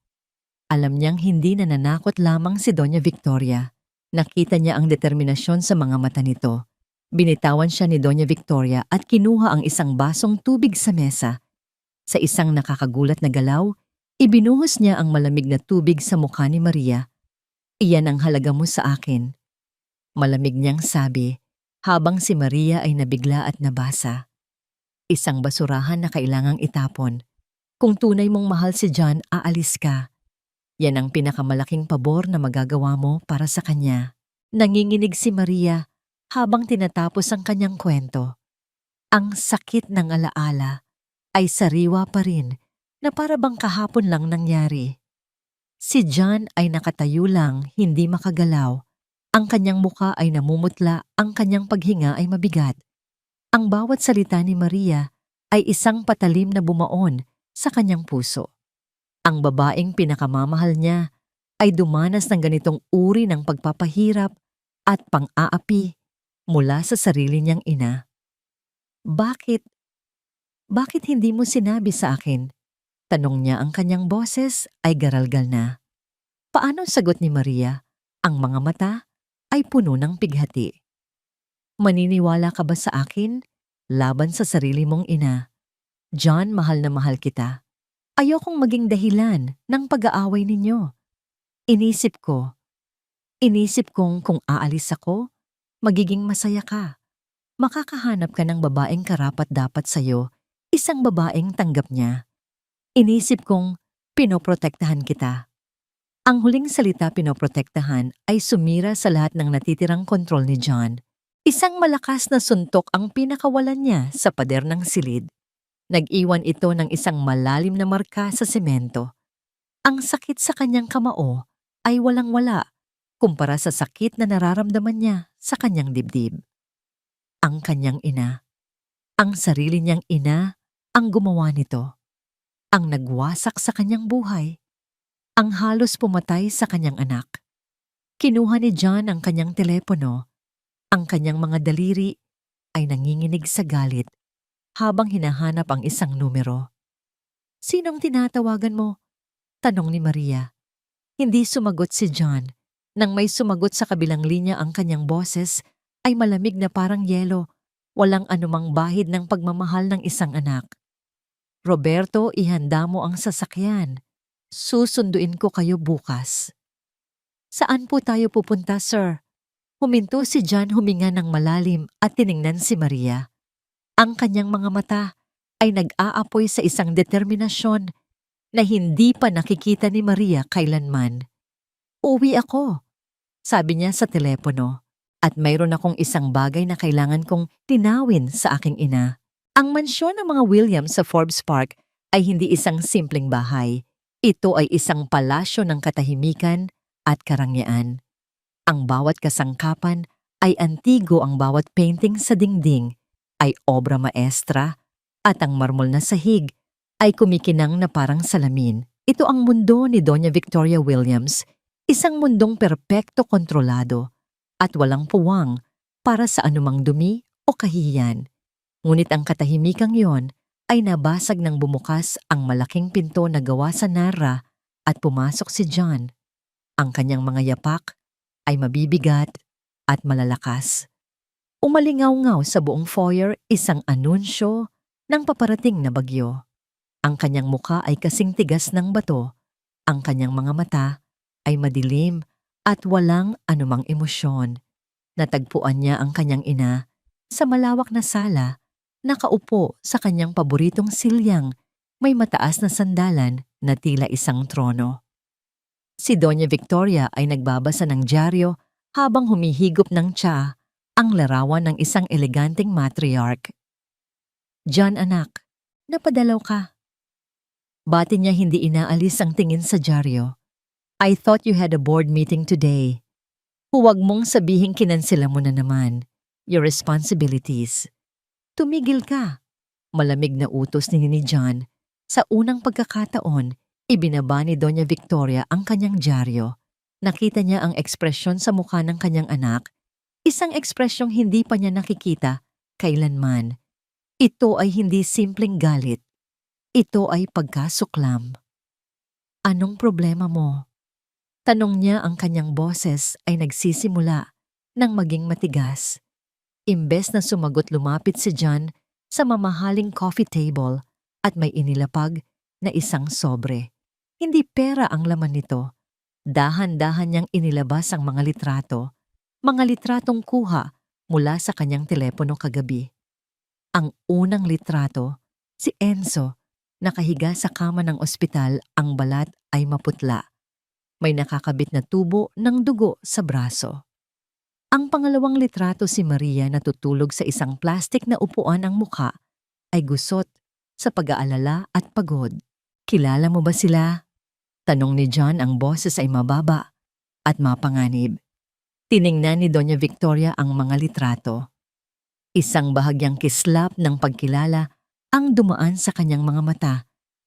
Alam niyang hindi nananakot lamang si Doña Victoria. Nakita niya ang determinasyon sa mga mata nito. Binitawan siya ni Doña Victoria at kinuha ang isang basong tubig sa mesa. Sa isang nakakagulat na galaw, ibinuhos niya ang malamig na tubig sa mukha ni Maria. Iyan ang halaga mo sa akin. Malamig niyang sabi, habang si Maria ay nabigla at nabasa. Isang basurahan na kailangang itapon. Kung tunay mong mahal si John, aalis ka. Yan ang pinakamalaking pabor na magagawa mo para sa kanya. Nanginginig si Maria habang tinatapos ang kanyang kwento. Ang sakit ng alaala ay sariwa pa rin na para bang kahapon lang nangyari. Si John ay nakatayo lang, hindi makagalaw. Ang kanyang muka ay namumutla, ang kanyang paghinga ay mabigat. Ang bawat salita ni Maria ay isang patalim na bumaon sa kanyang puso. Ang babaeng pinakamamahal niya ay dumanas ng ganitong uri ng pagpapahirap at pang-aapi mula sa sarili niyang ina. Bakit? Bakit hindi mo sinabi sa akin? Tanong niya, ang kanyang boses ay garalgal na. Paano sagot ni Maria? Ang mga mata ay puno ng pighati. Maniniwala ka ba sa akin? Laban sa sarili mong ina. John, mahal na mahal kita. Ayokong maging dahilan ng pag-aaway ninyo. Inisip kong kung aalis ako, magiging masaya ka. Makakahanap ka ng babaeng karapat-dapat sa'yo, isang babaeng tanggap niya. Inisip kong pinoprotektahan kita. Ang huling salita pinoprotektahan ay sumira sa lahat ng natitirang kontrol ni John. Isang malakas na suntok ang pinakawalan niya sa pader ng silid. Nag-iwan ito ng isang malalim na marka sa semento. Ang sakit sa kanyang kamao ay walang-wala kumpara sa sakit na nararamdaman niya sa kanyang dibdib. Ang kanyang ina, ang sarili niyang ina ang gumawa nito. Ang nagwasak sa kanyang buhay, ang halos pumatay sa kanyang anak. Kinuha ni John ang kanyang telepono. Ang kanyang mga daliri ay nanginginig sa galit habang hinahanap ang isang numero. "Sinong tinatawagan mo?" tanong ni Maria. Hindi sumagot si John. Nang may sumagot sa kabilang linya, ang kanyang boses ay malamig na parang yelo, walang anumang bahid ng pagmamahal ng isang anak. "Roberto, ihanda mo ang sasakyan. Susunduin ko kayo bukas." "Saan po tayo pupunta, sir?" Huminto si John, huminga ng malalim at tiningnan si Maria. Ang kanyang mga mata ay nag-aapoy sa isang determinasyon na hindi pa nakikita ni Maria kailanman. "Uuwi ako," sabi niya sa telepono, "at mayroon akong isang bagay na kailangan kong tinawin sa aking ina." Ang mansyon ng mga Williams sa Forbes Park ay hindi isang simpleng bahay. Ito ay isang palasyo ng katahimikan at karangyaan. Ang bawat kasangkapan ay antigo, ang bawat painting sa dingding ay obra maestra, at ang marmol na sahig ay kumikinang na parang salamin. Ito ang mundo ni Doña Victoria Williams, isang mundong perpekto kontrolado at walang puwang para sa anumang dumi o kahihiyan. Ngunit ang katahimikang yon ay nabasag nang bumukas ang malaking pinto na gawa sa narra at pumasok si John. Ang kanyang mga yapak ay mabibigat at malalakas. Umalingaw-ngaw sa buong foyer isang anunsyo ng paparating na bagyo. Ang kanyang muka ay kasing tigas ng bato, ang kanyang mga mata ay madilim at walang anumang emosyon. Natagpuan niya ang kanyang ina sa malawak na sala, nakaupo sa kanyang paboritong silyang may mataas na sandalan na tila isang trono. Si Doña Victoria ay nagbabasa ng dyaryo habang humihigop ng tsa, ang larawan ng isang eleganteng matriarch. "John, anak, napadalaw ka." Bati niya, hindi inaalis ang tingin sa dyaryo. "I thought you had a board meeting today. Huwag mong sabihing kinansela mo na naman. Your responsibilities." "Tumigil ka." Malamig na utos ni John. Sa unang pagkakataon, ibinaba ni Doña Victoria ang kanyang dyaryo. Nakita niya ang ekspresyon sa mukha ng kanyang anak, isang ekspresyong hindi pa niya nakikita kailanman. Ito ay hindi simpleng galit. Ito ay pagkasuklam. "Anong problema mo?" tanong niya. Ang kanyang boses ay nagsisimula ng maging matigas. Imbes na sumagot, lumapit si John sa mamahaling coffee table at may inilapag na isang sobre. Hindi pera ang laman nito. Dahan-dahan niyang inilabas ang mga litratong kuha mula sa kanyang telepono kagabi. Ang unang litrato, si Enzo, nakahiga sa kama ng ospital, ang balat ay maputla. May nakakabit na tubo ng dugo sa braso. Ang pangalawang litrato, si Maria, natutulog sa isang plastik na upuan, ang mukha ay gusot sa pag-aalala at pagod. "Kilala mo ba sila?" tanong ni John, ang boses ay mababa at mapanganib. Tiningnan ni Doña Victoria ang mga litrato. Isang bahagyang kislap ng pagkilala ang dumaan sa kanyang mga mata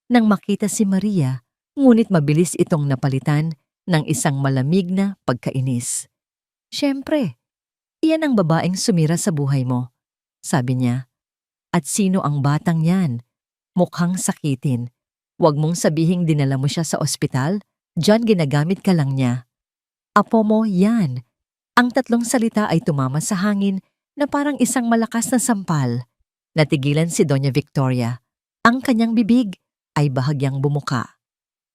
nang makita si Maria, ngunit mabilis itong napalitan ng isang malamig na pagkainis. "Siyempre, iyan ang babaeng sumira sa buhay mo," sabi niya. "At sino ang batang yan? Mukhang sakitin. Huwag mong sabihing dinala mo siya sa ospital. John, ginagamit ka lang niya." "Apo mo, yan." Ang tatlong salita ay tumama sa hangin na parang isang malakas na sampal. Natigilan si Doña Victoria. Ang kanyang bibig ay bahagyang bumuka.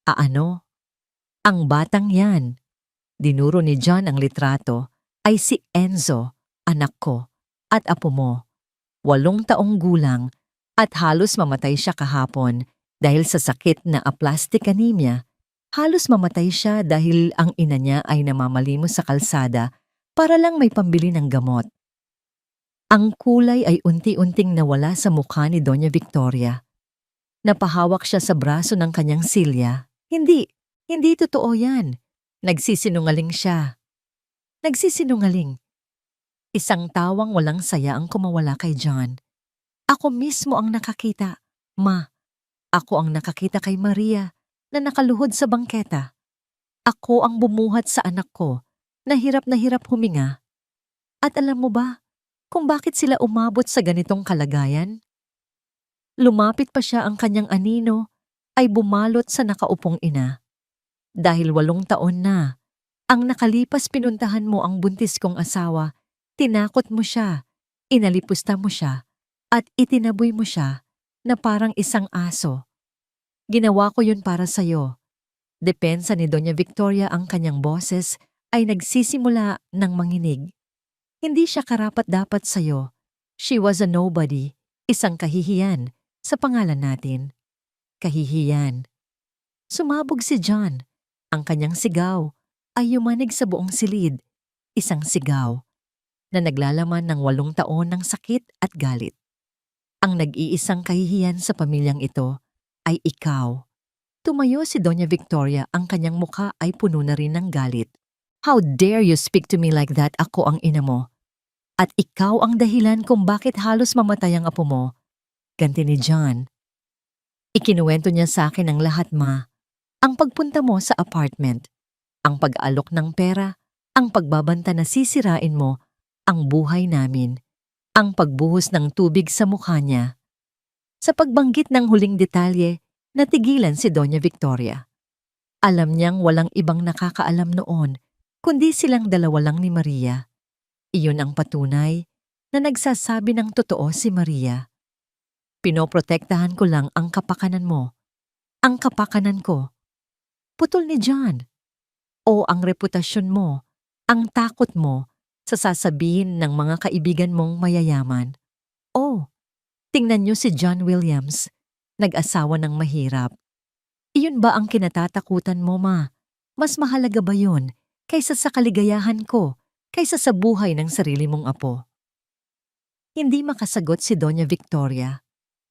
"Ano?" "Ang batang yan." Dinuro ni John ang litrato, "ay si Enzo, anak ko, at apo mo. 8 taong gulang at halos mamatay siya kahapon dahil sa sakit na aplastic anemia. Halos mamatay siya dahil ang ina niya ay namamalimos sa kalsada para lang may pambili ng gamot." Ang kulay ay unti-unting nawala sa mukha ni Doña Victoria. Napahawak siya sa braso ng kanyang silya. Hindi totoo yan. Nagsisinungaling siya." "Nagsisinungaling?" Isang tawang walang saya ang kumawala kay John. "Ako mismo ang nakakita, Ma. Ako ang nakakita kay Maria na nakaluhod sa bangketa. Ako ang bumuhat sa anak ko na hirap huminga. At alam mo ba kung bakit sila umabot sa ganitong kalagayan? Lumapit pa siya ang kanyang anino ay bumalot sa nakaupong ina. Dahil 8 taon na, ang nakalipas pinuntahan mo ang buntis kong asawa, tinakot mo siya, inalipusta mo siya, at itinaboy mo siya na parang isang aso. Ginawa ko yun para sa'yo. Depensa ni Doña Victoria ang kanyang boses ay nagsisimula ng manginig. Hindi siya karapat-dapat sa'yo. She was a nobody, isang kahihiyan sa pangalan natin. Kahihiyan. Sumabog si John. Ang kanyang sigaw ay yumanig sa buong silid. Isang sigaw na naglalaman ng 8 taon ng sakit at galit. Ang nag-iisang kahihiyan sa pamilyang ito ay ikaw. Tumayo si Doña Victoria, ang kanyang mukha ay puno na rin ng galit. How dare you speak to me like that? Ako ang ina mo. At ikaw ang dahilan kung bakit halos mamatay ang apo mo. Ganti ni John. Ikinuwento niya sa akin ang lahat, ma. Ang pagpunta mo sa apartment, ang pag-alok ng pera, ang pagbabanta na sisirain mo, ang buhay namin, ang pagbuhos ng tubig sa mukha niya. Sa pagbanggit ng huling detalye, natigilan si Doña Victoria. Alam niyang walang ibang nakakaalam noon, kundi silang dalawa lang ni Maria. Iyon ang patunay na nagsasabi ng totoo si Maria. Pinoprotektahan ko lang ang kapakanan mo. Ang kapakanan ko. Putol ni John. O ang reputasyon mo, ang takot mo sa sasabihin ng mga kaibigan mong mayayaman. O, tingnan niyo si John Williams, nag-asawa ng mahirap. Iyon ba ang kinatatakutan mo, ma? Mas mahalaga ba yun kaysa sa kaligayahan ko, kaysa sa buhay ng sarili mong apo? Hindi makasagot si Doña Victoria.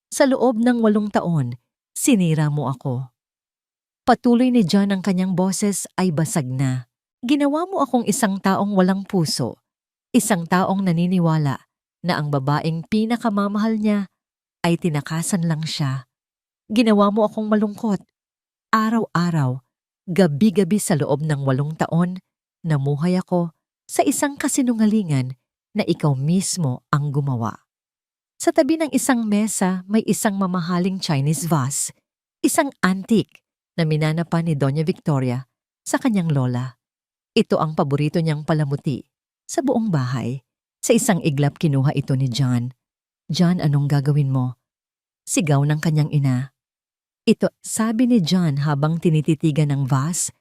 Sa loob ng 8 taon, sinira mo ako. Patuloy ni John, ang kanyang boses ay basag na. Ginawa mo akong isang taong walang puso, isang taong naniniwala na ang babaeng pinakamamahal niya ay tinakasan lang siya. Ginawa mo akong malungkot. Araw-araw, gabi-gabi sa loob ng 8 taon, namuhay ako sa isang kasinungalingan na ikaw mismo ang gumawa. Sa tabi ng isang mesa may isang mamahaling Chinese vase, isang antique na minana pa ni Doña Victoria sa kanyang lola. Ito ang paborito niyang palamuti sa buong bahay. Sa isang iglap kinuha ito ni John. John, anong gagawin mo? Sigaw ng kanyang ina. Ito, sabi ni John habang tinititigan ng vase,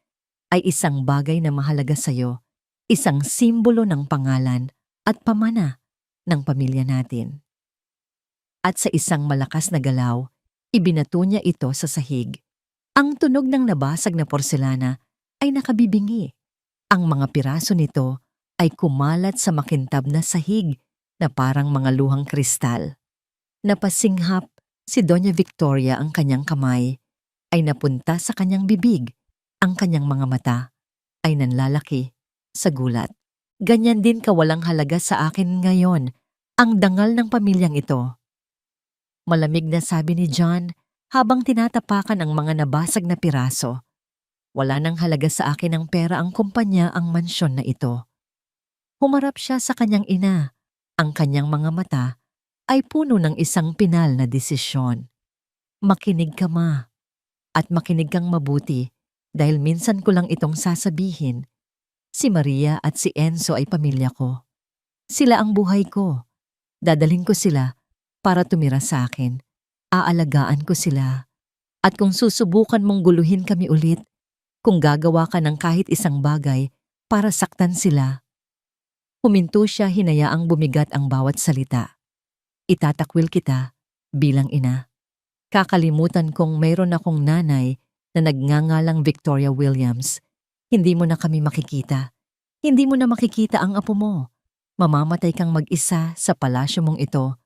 ay isang bagay na mahalaga sa'yo, isang simbolo ng pangalan at pamana ng pamilya natin. At sa isang malakas na galaw, ibinato niya ito sa sahig. Ang tunog ng nabasag na porselana ay nakabibingi. Ang mga piraso nito ay kumalat sa makintab na sahig na parang mga luhang kristal. Napasinghap si Doña Victoria, ang kanyang kamay ay napunta sa kanyang bibig. Ang kanyang mga mata ay nanlalaki sa gulat. Ganyan din kawalang halaga sa akin ngayon ang dangal ng pamilyang ito. Malamig na sabi ni John habang tinatapakan ang mga nabasag na piraso. Wala nang halaga sa akin ng pera, ang kumpanya, ang mansyon na ito. Humarap siya sa kanyang ina. Ang kanyang mga mata ay puno ng isang pinal na desisyon. Makinig ka, ma. At makinig kang mabuti dahil minsan ko lang itong sasabihin. Si Maria at si Enzo ay pamilya ko. Sila ang buhay ko. Dadalhin ko sila para tumira sa akin. Aalagaan ko sila. At kung susubukan mong guluhin kami ulit, kung gagawa ka ng kahit isang bagay para saktan sila. Huminto siya, hinayaang bumigat ang bawat salita. Itatakwil kita bilang ina. Kakalimutan kong mayroon akong nanay na nagngangalang Victoria Williams. Hindi mo na kami makikita. Hindi mo na makikita ang apo mo. Mamamatay kang mag-isa sa palasyo mong ito,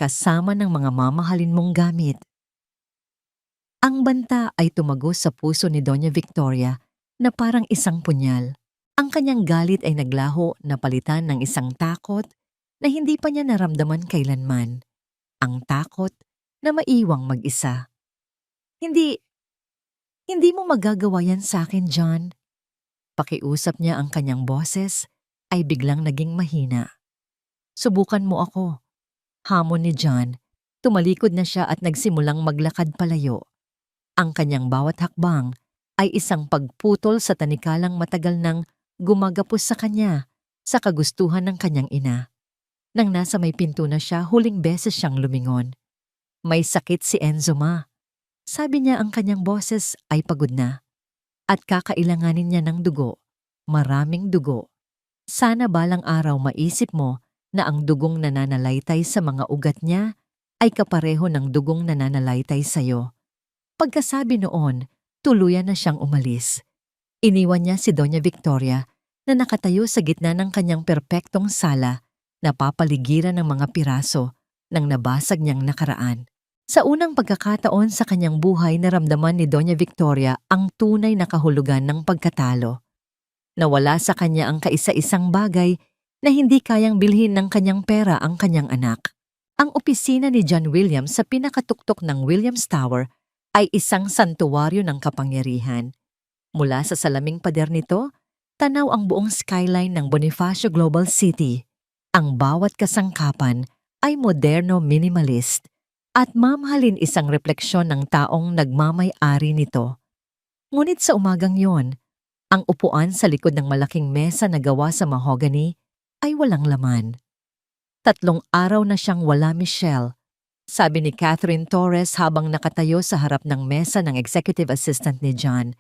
kasama ng mga mamahalin mong gamit. Ang banta ay tumagos sa puso ni Doña Victoria na parang isang punyal. Ang kanyang galit ay naglaho na palitan ng isang takot na hindi pa niya naramdaman kailanman. Ang takot na maiwang mag-isa. Hindi mo magagawa yan sa akin, John. Pakiusap niya ang kanyang boses ay biglang naging mahina. Subukan mo ako, hamon ni John. Tumalikod na siya at nagsimulang maglakad palayo. Ang kanyang bawat hakbang ay isang pagputol sa tanikalang matagal nang gumagapos sa kanya sa kagustuhan ng kanyang ina. Nang nasa may pinto na siya, huling beses siyang lumingon. May sakit si Enzo, ma. Sabi niya ang kanyang boses ay pagod na. At kakailanganin niya ng dugo. Maraming dugo. Sana balang araw maisip mo na ang dugong nananalaytay sa mga ugat niya ay kapareho ng dugong nananalaytay sa'yo. Pagkasabi noon, tuluyan na siyang umalis. Iniwan niya si Doña Victoria na nakatayo sa gitna ng kanyang perpektong sala na papaligiran ng mga piraso ng nabasag niyang nakaraan. Sa unang pagkakataon sa kanyang buhay, naramdaman ni Doña Victoria ang tunay na kahulugan ng pagkatalo. Nawala sa kanya ang kaisa-isang bagay na hindi kayang bilhin ng kanyang pera ang kanyang anak. Ang opisina ni John Williams sa pinakatuktok ng Williams Tower ay isang santuwaryo ng kapangyarihan. Mula sa salaming pader nito, tanaw ang buong skyline ng Bonifacio Global City. Ang bawat kasangkapan ay moderno minimalist at mamahalin isang refleksyon ng taong nagmamay-ari nito. Ngunit sa umagang yon, ang upuan sa likod ng malaking mesa na gawa sa mahogany ay walang laman. 3 araw na siyang wala, Michelle, sabi ni Catherine Torres habang nakatayo sa harap ng mesa ng executive assistant ni John.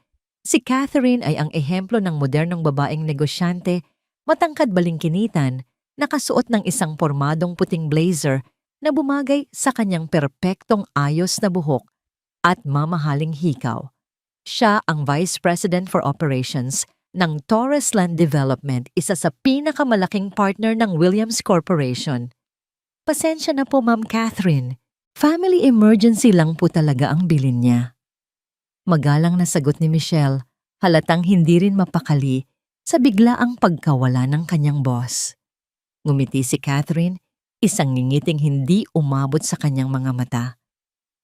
Si Catherine ay ang ehemplo ng modernong babaeng negosyante, matangkad balingkinitan, nakasuot ng isang pormadong puting blazer na bumagay sa kanyang perpektong ayos na buhok at mamahaling hikaw. Siya ang Vice President for Operations ng Torres Land Development, isa sa pinakamalaking partner ng Williams Corporation. Pasensya na po, Ma'am Catherine. Family emergency lang po talaga ang bilin niya. Magalang na sagot ni Michelle, halatang hindi rin mapakali sa biglaang pagkawala ng kanyang boss. Ngumiti si Catherine, isang ngingiting hindi umabot sa kanyang mga mata.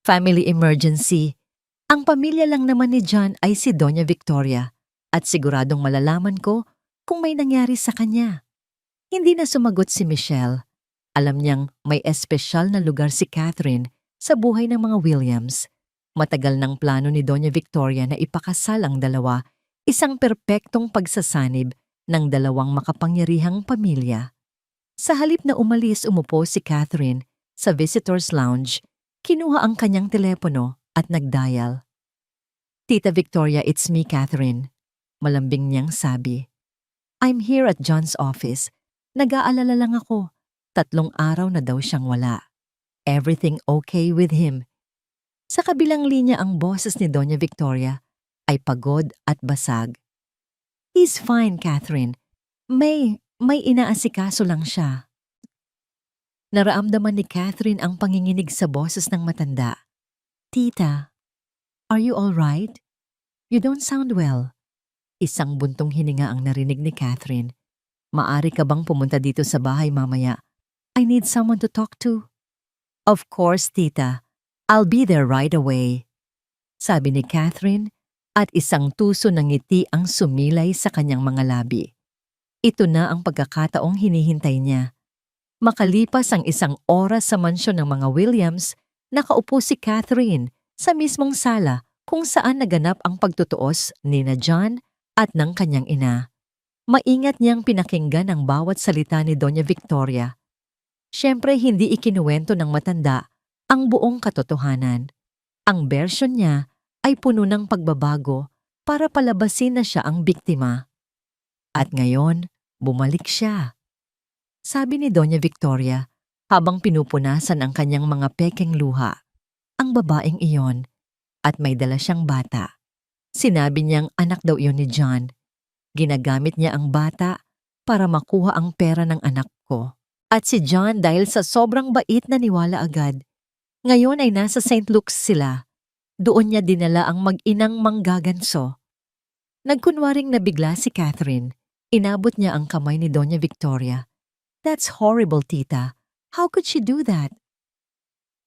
Family emergency. Ang pamilya lang naman ni John ay si Doña Victoria at siguradong malalaman ko kung may nangyari sa kanya. Hindi na sumagot si Michelle. Alam niyang may espesyal na lugar si Catherine sa buhay ng mga Williams. Matagal ng plano ni Doña Victoria na ipakasal ang dalawa, isang perpektong pagsasanib ng dalawang makapangyarihang pamilya. Sa halip na umalis, umupo si Catherine sa visitor's lounge, kinuha ang kanyang telepono at nagdial. Tita Victoria, it's me, Catherine. Malambing niyang sabi. I'm here at John's office. Nag-aalala lang ako. 3 araw na daw siyang wala. Everything okay with him? Sa kabilang linya ang boses ni Doña Victoria ay pagod at basag. He's fine, Catherine. May inaasikaso lang siya. Nararamdaman ni Catherine ang panginginig sa boses ng matanda. Tita, are you all right? You don't sound well. Isang buntong hininga ang narinig ni Catherine. Maari ka bang pumunta dito sa bahay mamaya? I need someone to talk to. Of course, tita. I'll be there right away. Sabi ni Catherine at isang tuso ng ngiti ang sumilay sa kanyang mga labi. Ito na ang pagkakataong hinihintay niya. Makalipas ang 1 oras sa mansyon ng mga Williams, nakaupo si Catherine sa mismong sala kung saan naganap ang pagtutuos ni na John at ng kanyang ina. Maingat niyang pinakinggan ang bawat salita ni Doña Victoria. Siyempre hindi ikinuwento ng matanda ang buong katotohanan. Ang bersyon niya ay puno ng pagbabago para palabasin na siya ang biktima. At ngayon, bumalik siya. Sabi ni Doña Victoria habang pinupunasan ang kanyang mga pekeng luha. Ang babaeng iyon at may dala siyang bata. Sinabi niyang anak daw iyon ni John. Ginagamit niya ang bata para makuha ang pera ng anak ko. At si John dahil sa sobrang bait na niwala agad. Ngayon ay nasa St. Luke's sila. Doon niya dinala ang mag-inang manggaganso. Nagkunwaring nabigla si Catherine. Inabot niya ang kamay ni Doña Victoria. That's horrible, tita. How could she do that?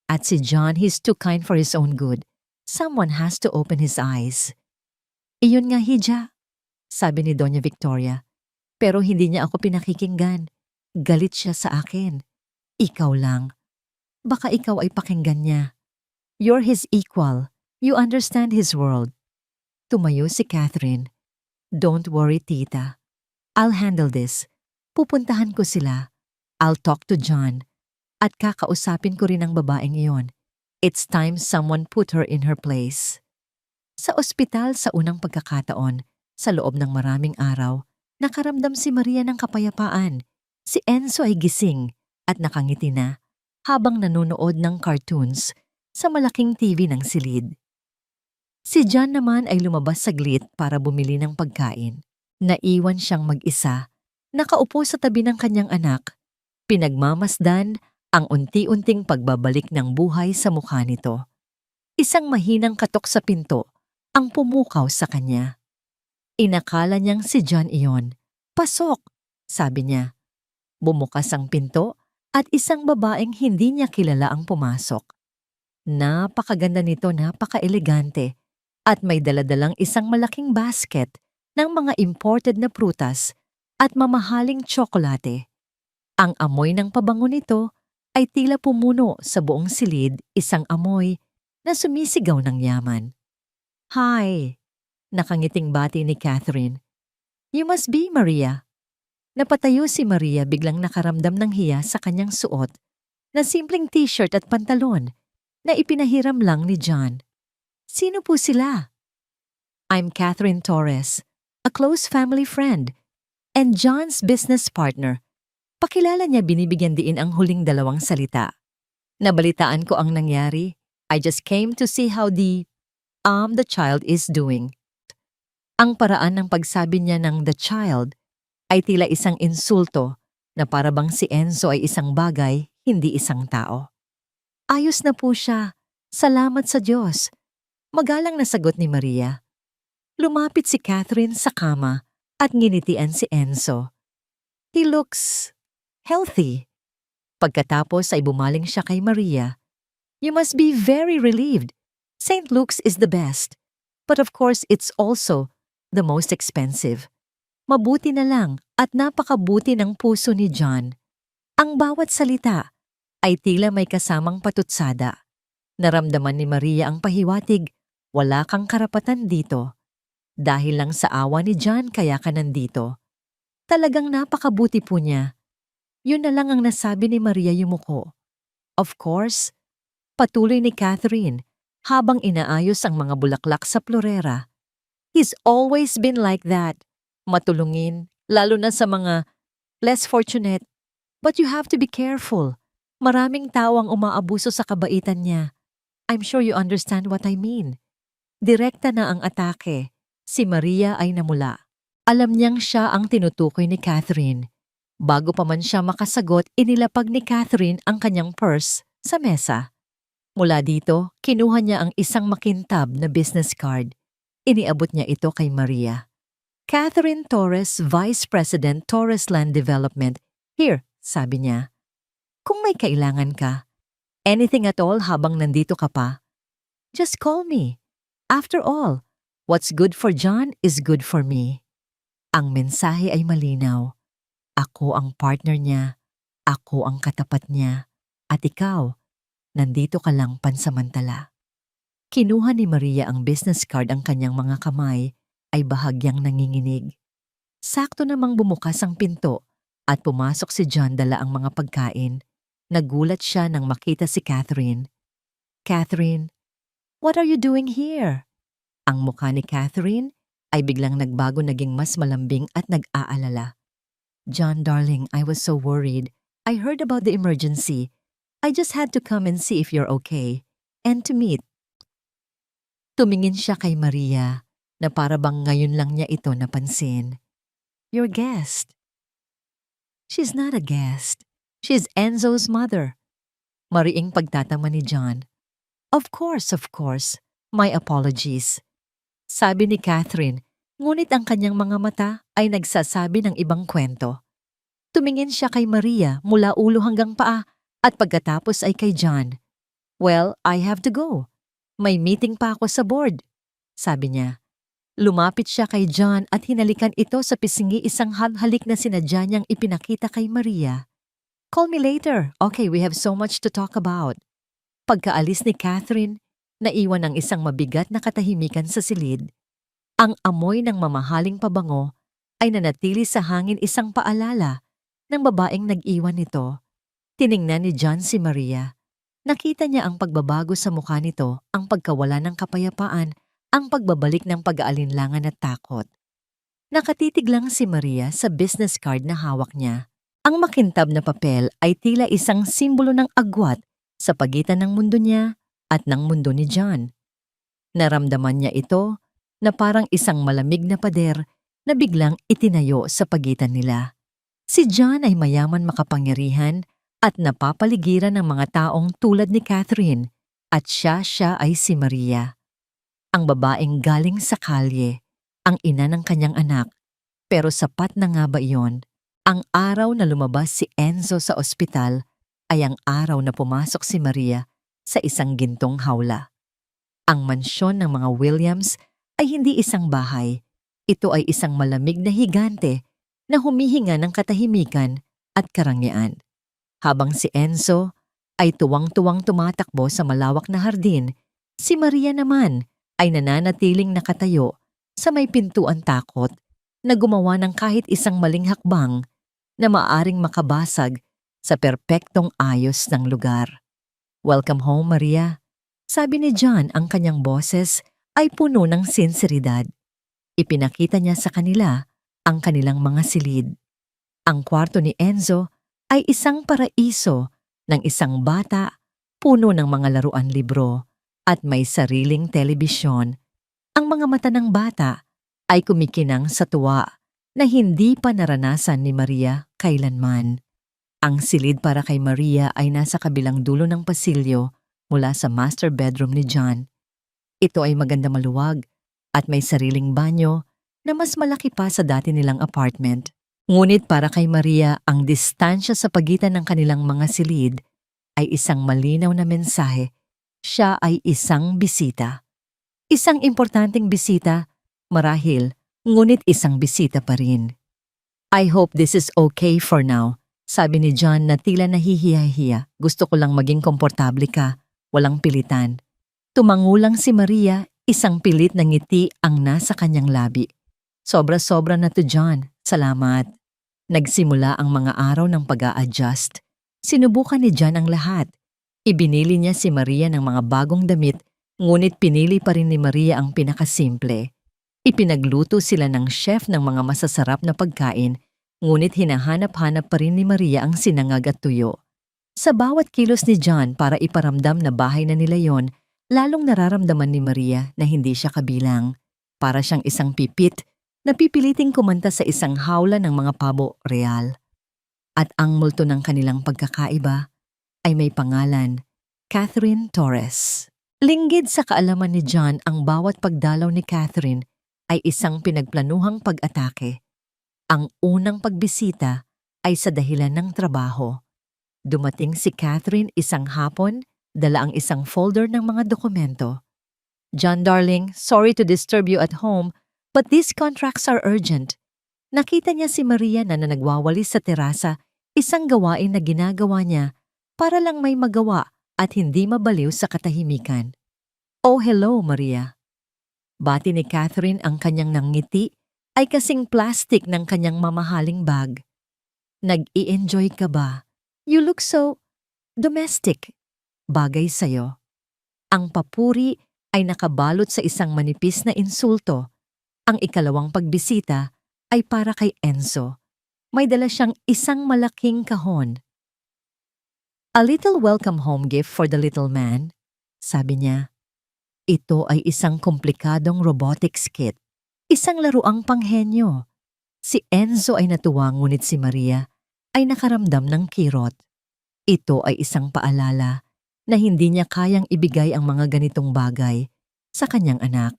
At si John, he's too kind for his own good. Someone has to open his eyes. Iyon nga, Hija. sabi ni Doña Victoria. Pero hindi niya ako pinakikinggan. Galit siya sa akin. Ikaw lang. Baka ikaw ay pakinggan niya. You're his equal. You understand his world. Tumayo si Catherine. Don't worry, tita. I'll handle this. Pupuntahan ko sila. I'll talk to John. At kakausapin ko rin ang babaeng iyon. It's time someone put her in her place. Sa ospital sa unang pagkakataon, sa loob ng maraming araw, nakaramdam si Maria ng kapayapaan. Si Enzo ay gising at nakangiti na habang nanonood ng cartoons sa malaking TV ng silid. Si John naman ay lumabas saglit para bumili ng pagkain. Naiwan siyang mag-isa, nakaupo sa tabi ng kanyang anak. Pinagmamasdan ang unti-unting pagbabalik ng buhay sa mukha nito. Isang mahinang katok sa pinto ang pumukaw sa kanya. Inakala niyang si John iyon. Pasok, sabi niya. Bumukas ang pinto at isang babaeng hindi niya kilala ang pumasok. Napakaganda nito, napaka-elegante at may daladalang isang malaking basket ng mga imported na prutas at mamahaling tsokolate. Ang amoy ng pabango nito ay tila pumuno sa buong silid, isang amoy na sumisigaw ng yaman. Hi! Nakangiting bati ni Catherine. You must be Maria. Napatayo si Maria biglang nakaramdam ng hiya sa kanyang suot na simpleng t-shirt at pantalon na ipinahiram lang ni John. Sino po sila? I'm Catherine Torres, a close family friend, and John's business partner. Pakilala niya binibigyan diin ang huling dalawang salita. Nabalitaan ko ang nangyari. I just came to see how the child is doing. Ang paraan ng pagsabi niya ng the child ay tila isang insulto na parabang si Enzo ay isang bagay, hindi isang tao. Ayos na po siya. Salamat sa Diyos. Magalang na sagot ni Maria. Lumapit si Catherine sa kama at nginitian si Enzo. He looks healthy. Pagkatapos ay bumaling siya kay Maria. You must be very relieved. St. Luke's is the best. But of course, it's also the most expensive. Mabuti na lang at napakabuti ng puso ni John. Ang bawat salita ay tila may kasamang patutsada. Naramdaman ni Maria ang pahiwatig, wala kang karapatan dito. Dahil lang sa awa ni John kaya ka nandito. Talagang napakabuti po niya. Yun na lang ang nasabi ni Maria yumuko. Of course, patuloy ni Catherine habang inaayos ang mga bulaklak sa florera. He's always been like that. Matulungin, lalo na sa mga less fortunate. But you have to be careful. Maraming tao ang umaabuso sa kabaitan niya. I'm sure you understand what I mean. Direkta na ang atake. Si Maria ay namula. Alam niyang siya ang tinutukoy ni Catherine. Bago pa man siya makasagot, inilapag ni Catherine ang kanyang purse sa mesa. Mula dito, kinuha niya ang isang makintab na business card. Iniabot niya ito kay Maria. Catherine Torres, Vice President, Torres Land Development. Here, sabi niya. Kung may kailangan ka, anything at all habang nandito ka pa, just call me. After all, what's good for John is good for me. Ang mensahe ay malinaw. Ako ang partner niya, ako ang katapat niya, at ikaw, nandito ka lang pansamantala. Kinuha ni Maria ang business card, ang kanyang mga kamay ay bahagyang nanginginig. Sakto namang bumukas ang pinto at pumasok si John dala ang mga pagkain. Nagulat siya nang makita si Catherine. Catherine, what are you doing here? Ang mukha ni Catherine ay biglang nagbago, naging mas malambing at nag-aalala. John, darling, I was so worried. I heard about the emergency. I just had to come and see if you're okay. And to meet. Tumingin siya kay Maria na parabang ngayon lang niya ito napansin. Your guest. She's not a guest. She's Enzo's mother. Mariing pagtatama ni John. Of course. My apologies. Sabi ni Catherine, ngunit ang kanyang mga mata ay nagsasabi ng ibang kwento. Tumingin siya kay Maria mula ulo hanggang paa at pagkatapos ay kay John. Well, I have to go. May meeting pa ako sa board, sabi niya. Lumapit siya kay John at hinalikan ito sa pisngi, isang halik na sinadya niyang ipinakita kay Maria. "Call me later. Okay, we have so much to talk about." Pagkaalis ni Catherine, naiwan ang isang mabigat na katahimikan sa silid. Ang amoy ng mamahaling pabango ay nanatili sa hangin, isang paalala ng babaeng nag-iwan nito. Tiningnan ni John si Maria. Nakita niya ang pagbabago sa mukha nito, ang pagkawala ng kapayapaan, ang pagbabalik ng pag-aalinlangan at takot. Nakatitig lang si Maria sa business card na hawak niya. Ang makintab na papel ay tila isang simbolo ng agwat sa pagitan ng mundo niya at ng mundo ni John. Naramdaman niya ito na parang isang malamig na pader na biglang itinayo sa pagitan nila. Si John ay mayaman, makapangyarihan at napapaligiran ng mga taong tulad ni Catherine, at siya ay si Maria. Ang babaeng galing sa kalye, ang ina ng kanyang anak. Pero sapat na nga ba iyon? Ang araw na lumabas si Enzo sa ospital ay ang araw na pumasok si Maria sa isang gintong hawla. Ang mansyon ng mga Williams ay hindi isang bahay. Ito ay isang malamig na higante na humihinga ng katahimikan at karangyaan. Habang si Enzo ay tuwang-tuwang tumatakbo sa malawak na hardin, si Maria naman ay nananatiling nakatayo sa may pintuan, takot na gumawa ng kahit isang maling hakbang na maaring makabasag sa perpektong ayos ng lugar. "Welcome home, Maria," sabi ni John. Ang kanyang boses ay puno ng sinseridad. Ipinakita niya sa kanila ang kanilang mga silid. Ang kwarto ni Enzo ay isang paraiso ng isang bata, puno ng mga laruan, libro, at may sariling telebisyon. Ang mga mata ng bata ay kumikinang sa tuwa na hindi pa naranasan ni Maria kailanman. Ang silid para kay Maria ay nasa kabilang dulo ng pasilyo mula sa master bedroom ni John. Ito ay maganda, maluwag, at may sariling banyo na mas malaki pa sa dati nilang apartment. Ngunit para kay Maria, ang distansya sa pagitan ng kanilang mga silid ay isang malinaw na mensahe. Siya ay isang bisita. Isang importanteng bisita, marahil, ngunit isang bisita pa rin. "I hope this is okay for now," sabi ni John na tila nahihiya-hiya. "Gusto ko lang maging komportable ka, walang pilitan." Tumangulang si Maria, isang pilit na ngiti ang nasa kanyang labi. "Sobra-sobra na to, John. Salamat." Nagsimula ang mga araw ng pag-a-adjust. Sinubukan ni John ang lahat. Ibinili niya si Maria ng mga bagong damit, ngunit pinili pa rin ni Maria ang pinakasimple. Ipinagluto sila ng chef ng mga masasarap na pagkain, ngunit hinahanap-hanap pa rin ni Maria ang sinangag at tuyo. Sa bawat kilos ni John para iparamdam na bahay na nila yon, lalong nararamdaman ni Maria na hindi siya kabilang. Para siyang isang pipit na pipiliting kumanta sa isang hawla ng mga pabo real. At ang multo ng kanilang pagkakaiba ay may pangalan, Catherine Torres. Linggid sa kaalaman ni John, ang bawat pagdalaw ni Catherine ay isang pinagplanuhang pag-atake. Ang unang pagbisita ay sa dahilan ng trabaho. Dumating si Catherine isang hapon, dala ang isang folder ng mga dokumento. "John darling, sorry to disturb you at home, but these contracts are urgent." Nakita niya si Maria na nagwawalis sa terasa, isang gawain na ginagawa niya para lang may magawa at hindi mabaliw sa katahimikan. "Oh, hello, Maria." Bati ni Catherine. Ang kanyang nangiti ay kasing plastic ng kanyang mamahaling bag. "Nag-i-enjoy ka ba? You look so domestic." Bagay sa'yo. Ang papuri ay nakabalot sa isang manipis na insulto. Ang ikalawang pagbisita ay para kay Enzo. May dala siyang isang malaking kahon. "A little welcome home gift for the little man," sabi niya. Ito ay isang komplikadong robotics kit, isang laruang panghenyo. Si Enzo ay natuwa, ngunit si Maria ay nakaramdam ng kirot. Ito ay isang paalala na hindi niya kayang ibigay ang mga ganitong bagay sa kanyang anak.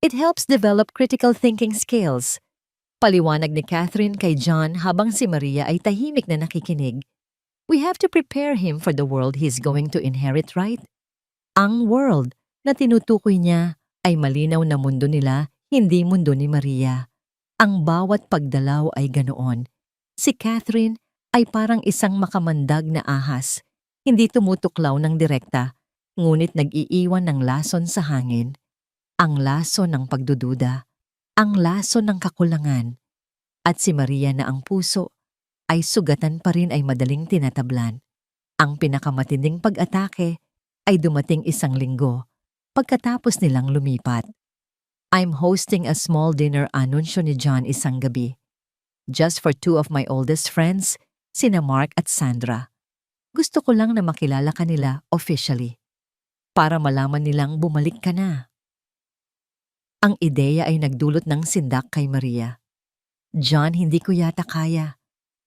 It helps develop critical thinking skills. Paliwanag ni Catherine kay John habang si Maria ay tahimik na nakikinig. "We have to prepare him for the world he's going to inherit, right?" Ang world na tinutukoy niya ay malinaw na mundo nila, Hindi mundo ni Maria. Ang bawat pagdalaw ay ganoon. Si Catherine ay parang isang makamandag na ahas, hindi tumutuklaw ng direkta, ngunit nag-iiwan ng lason sa hangin. Ang laso ng pagdududa, ang laso ng kakulangan. At si Maria na ang puso ay sugatan pa rin ay madaling tinatablan. Ang pinakamatinding pag-atake ay dumating isang linggo pagkatapos nilang lumipat. I'm hosting a small dinner anunsyo ni John isang gabi. Just for two of my oldest friends, sina Mark at Sandra. Gusto ko lang na makilala kanila officially. Para malaman nilang bumalik ka na. Ang ideya ay nagdulot ng sindak kay Maria. John, hindi ko yata kaya.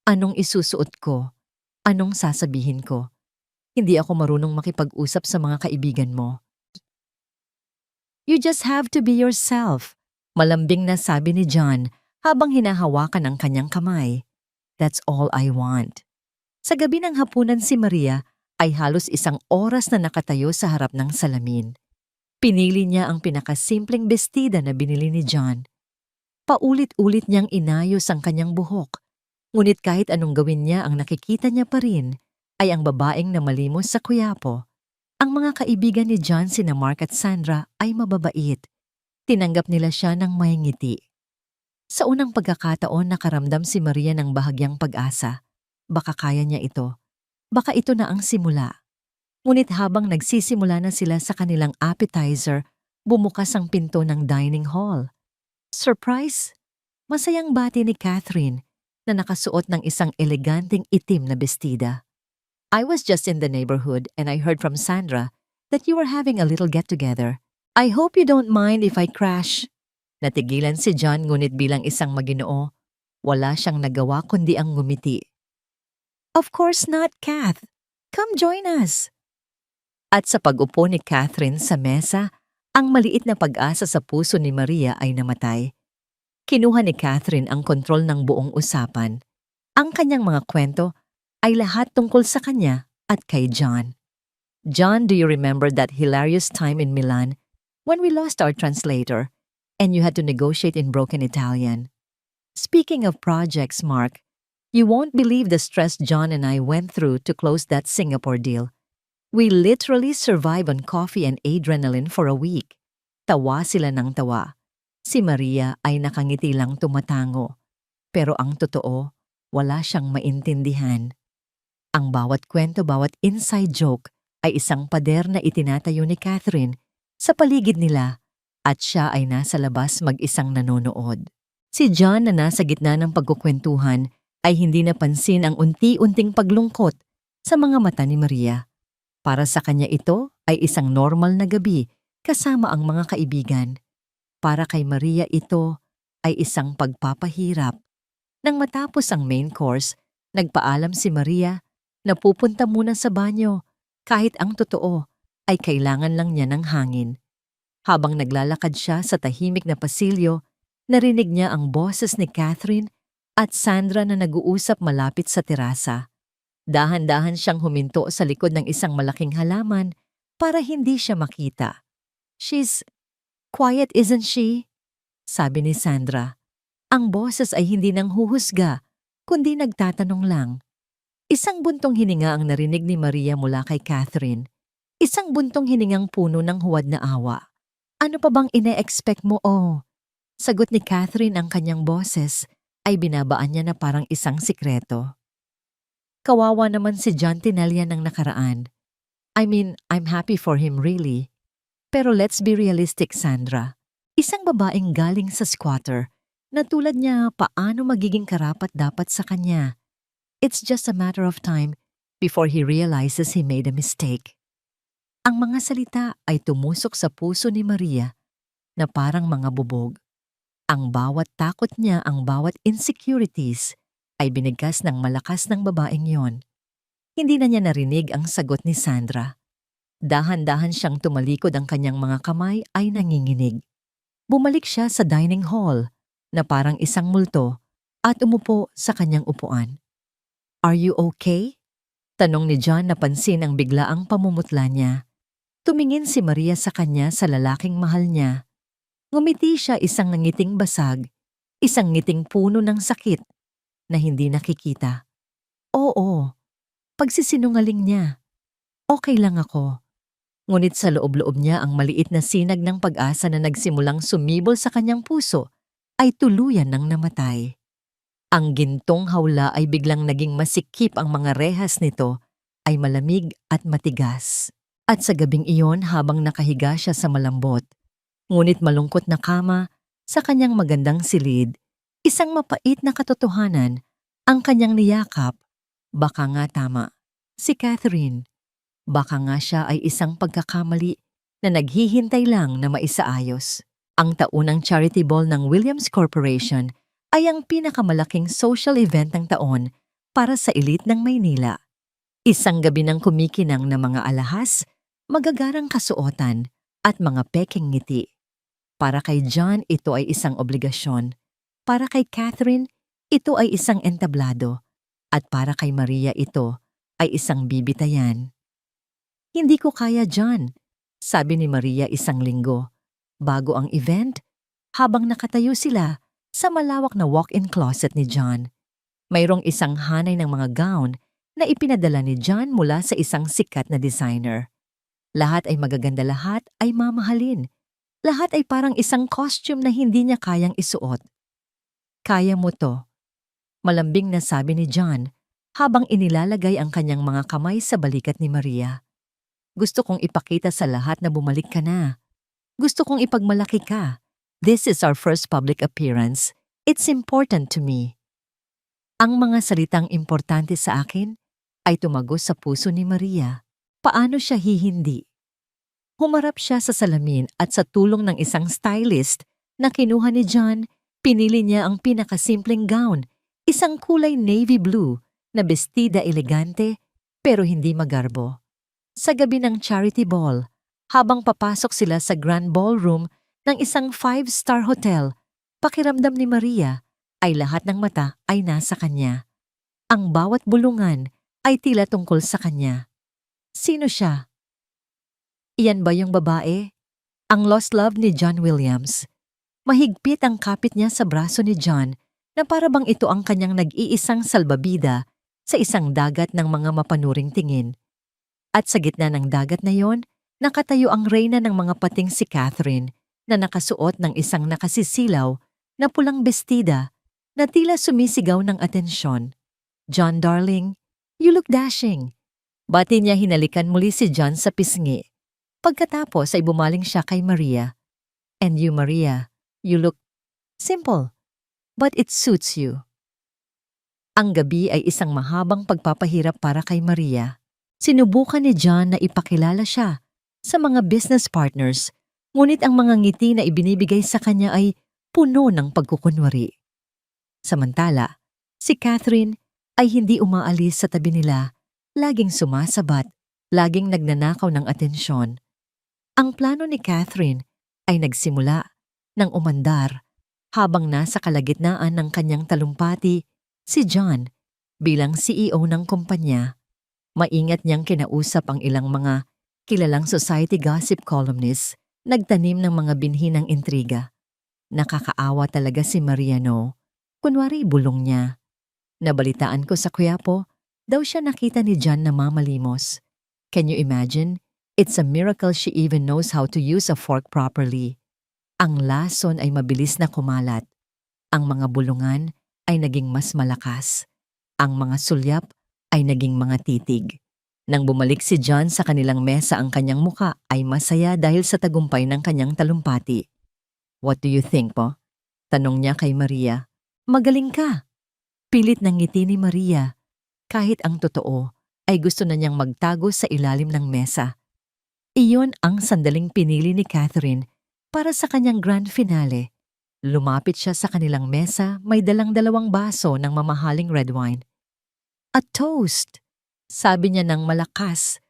Anong isusuot ko? Anong sasabihin ko? Hindi ako marunong makipag-usap sa mga kaibigan mo. You just have to be yourself. Malambing na sabi ni John habang hinahawakan ang kanyang kamay. That's all I want. Sa gabi ng hapunan si Maria ay halos isang oras na nakatayo sa harap ng salamin. Pinili niya ang pinakasimpleng bestida na binili ni John. Paulit-ulit niyang inayos ang kanyang buhok. Ngunit kahit anong gawin niya, ang nakikita niya pa rin ay ang babaeng na malimos sa Quiapo. Ang mga kaibigan ni John, sina Mark at Sandra, ay mababait. Tinanggap nila siya ng may ngiti. Sa unang pagkakataon nakaramdam si Maria ng bahagyang pag-asa. Baka kaya niya ito. Baka ito na ang simula. Ngunit habang nagsisimula na sila sa kanilang appetizer, bumukas ang pinto ng dining hall. Surprise! Masayang bati ni Catherine na nakasuot ng isang eleganteng itim na bestida. I was just in the neighborhood and I heard from Sandra that you were having a little get-together. I hope you don't mind if I crash. Natigilan si John ngunit bilang isang maginoo, wala siyang nagawa kundi ang ngumiti. Of course not, Kath. Come join us. At sa pag-upo ni Catherine sa mesa, ang maliit na pag-asa sa puso ni Maria ay namatay. Kinuha ni Catherine ang kontrol ng buong usapan. Ang kanyang mga kwento ay lahat tungkol sa kanya at kay John. John, do you remember that hilarious time in Milan when we lost our translator and you had to negotiate in broken Italian? Speaking of projects, Mark, you won't believe the stress John and I went through to close that Singapore deal. We literally survived on coffee and adrenaline for a week. Tawa sila ng tawa. Si Maria ay nakangiti lang tumatango. Pero ang totoo, wala siyang maintindihan. Ang bawat kwento, bawat inside joke ay isang pader na itinatayo ni Catherine sa paligid nila at siya ay nasa labas mag-isang nanonood. Si John na nasa gitna ng pagkukwentuhan ay hindi napansin ang unti-unting paglungkot sa mga mata ni Maria. Para sa kanya ito ay isang normal na gabi kasama ang mga kaibigan. Para kay Maria ito ay isang pagpapahirap. Nang matapos ang main course, nagpaalam si Maria na pupunta muna sa banyo kahit ang totoo ay kailangan lang niya ng hangin. Habang naglalakad siya sa tahimik na pasilyo, narinig niya ang boses ni Catherine at Sandra na nag-uusap malapit sa terasa. Dahan-dahan siyang huminto sa likod ng isang malaking halaman para hindi siya makita. She's quiet, isn't she? Sabi ni Sandra. Ang boses ay hindi nang huhusga, kundi nagtatanong lang. Isang buntong hininga ang narinig ni Maria mula kay Catherine. Isang buntong hiningang puno ng huwad na awa. Ano pa bang ine-expect mo, oh? Sagot ni Catherine, ang kanyang boses ay binabaan niya na parang isang sikreto. Kawawa naman si John Tinella ng nakaraan. I mean, I'm happy for him really. Pero let's be realistic, Sandra. Isang babaeng galing sa squatter na tulad niya paano magiging karapat-dapat sa kanya. It's just a matter of time before he realizes he made a mistake. Ang mga salita ay tumusok sa puso ni Maria na parang mga bubog. Ang bawat takot niya, ang bawat insecurities ay binigkas ng malakas ng babaeng yon. Hindi na niya narinig ang sagot ni Sandra. Dahan-dahan siyang tumalikod, ang kanyang mga kamay ay nanginginig. Bumalik siya sa dining hall na parang isang multo at umupo sa kanyang upuan. Are you okay? Tanong ni John, napansin ang biglaang pamumutla niya. Tumingin si Maria sa kanya, sa lalaking mahal niya. Ngumiti siya, isang ngiting basag, isang ngiting puno ng sakit na hindi nakikita. Oo, pagsisinungaling niya. Okay lang ako. Ngunit sa loob-loob niya ang maliit na sinag ng pag-asa na nagsimulang sumibol sa kanyang puso ay tuluyan ng namatay. Ang gintong hawla ay biglang naging masikip, ang mga rehas nito ay malamig at matigas. At sa gabing iyon, habang nakahiga siya sa malambot, ngunit malungkot na kama, sa kanyang magandang silid, isang mapait na katotohanan ang kanyang niyakap. Baka nga tama si Catherine. Baka nga siya ay isang pagkakamali na naghihintay lang na maisaayos. Ang taunang charity ball ng Williams Corporation ay ang pinakamalaking social event ng taon para sa elite ng Maynila. Isang gabi ng kumikinang na mga alahas, magagarang kasuotan at mga peking ngiti. Para kay John, ito ay isang obligasyon. Para kay Catherine, ito ay isang entablado. At para kay Maria, ito ay isang bibitayan. Hindi ko kaya, John, sabi ni Maria isang linggo, bago ang event, habang nakatayo sila sa malawak na walk-in closet ni John. Mayroong isang hanay ng mga gown na ipinadala ni John mula sa isang sikat na designer. Lahat ay magaganda, lahat ay mamahalin. Lahat ay parang isang costume na hindi niya kayang isuot. Kaya mo to, malambing na sabi ni John habang inilalagay ang kanyang mga kamay sa balikat ni Maria. Gusto kong ipakita sa lahat na bumalik ka na. Gusto kong ipagmalaki ka. This is our first public appearance. It's important to me. Ang mga salitang importante sa akin ay tumagos sa puso ni Maria. Paano siya hihindi? Humarap siya sa salamin at sa tulong ng isang stylist na kinuha ni John, pinili niya ang pinakasimpleng gown, isang kulay navy blue na bestida elegante pero hindi magarbo. Sa gabi ng charity ball, habang papasok sila sa grand ballroom ng isang 5-star hotel, pakiramdam ni Maria ay lahat ng mata ay nasa kanya. Ang bawat bulungan ay tila tungkol sa kanya. Sino siya? Iyan ba yung babae? Ang lost love ni John Williams. Mahigpit ang kapit niya sa braso ni John na para bang ito ang kanyang nag-iisang salbabida sa isang dagat ng mga mapanuring tingin. At sa gitna ng dagat na yon, nakatayo ang reyna ng mga pating, si Catherine, na nakasuot ng isang nakasisilaw na pulang bestida na tila sumisigaw ng atensyon. John darling, you look dashing. Bati niya, hinalikan muli si John sa pisngi. Pagkatapos ay bumaling siya kay Maria. And you, Maria, you look simple, but it suits you. Ang gabi ay isang mahabang pagpapahirap para kay Maria. Sinubukan ni John na ipakilala siya sa mga business partners, ngunit ang mga ngiti na ibinibigay sa kanya ay puno ng pagkukunwari. Samantala, si Catherine ay hindi umaalis sa tabi nila, laging sumasabat, laging nagnanakaw ng atensyon. Ang plano ni Catherine ay nagsimula nang umandar habang nasa kalagitnaan ng kanyang talumpati, si John bilang CEO ng kumpanya. Maingat niyang kinausap ang ilang mga kilalang society gossip columnists, nagtanim ng mga binhi ng intriga. Nakakaawa talaga si Maria, no? Kunwari bulong niya. Nabalitaan ko sa Quiapo, daw siya nakita ni John na mamalimos. Can you imagine? It's a miracle she even knows how to use a fork properly. Ang lason ay mabilis na kumalat. Ang mga bulungan ay naging mas malakas. Ang mga sulyap ay naging mga titig. Nang bumalik si John sa kanilang mesa, ang kanyang muka ay masaya dahil sa tagumpay ng kanyang talumpati. What do you think po? Tanong niya kay Maria. Magaling ka. Pilit ng ngiti ni Maria. Kahit ang totoo ay gusto na niyang magtago sa ilalim ng mesa. Iyon ang sandaling pinili ni Catherine para sa kanyang grand finale. Lumapit siya sa kanilang mesa, may dalang 2 baso ng mamahaling red wine. A toast, sabi niya ng malakas,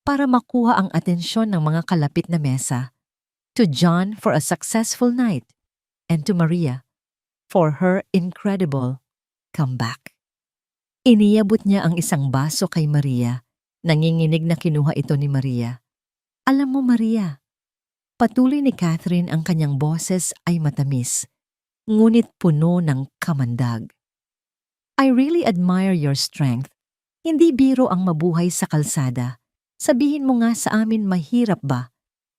para makuha ang atensyon ng mga kalapit na mesa. To John for a successful night, and to Maria for her incredible comeback. Iniabot niya ang isang baso kay Maria. Nanginginig na kinuha ito ni Maria. Alam mo, Maria, Patuloy ni Catherine, ang kanyang boses ay matamis, ngunit puno ng kamandag. I really admire your strength. Hindi biro ang mabuhay sa kalsada. Sabihin mo nga sa amin, mahirap ba?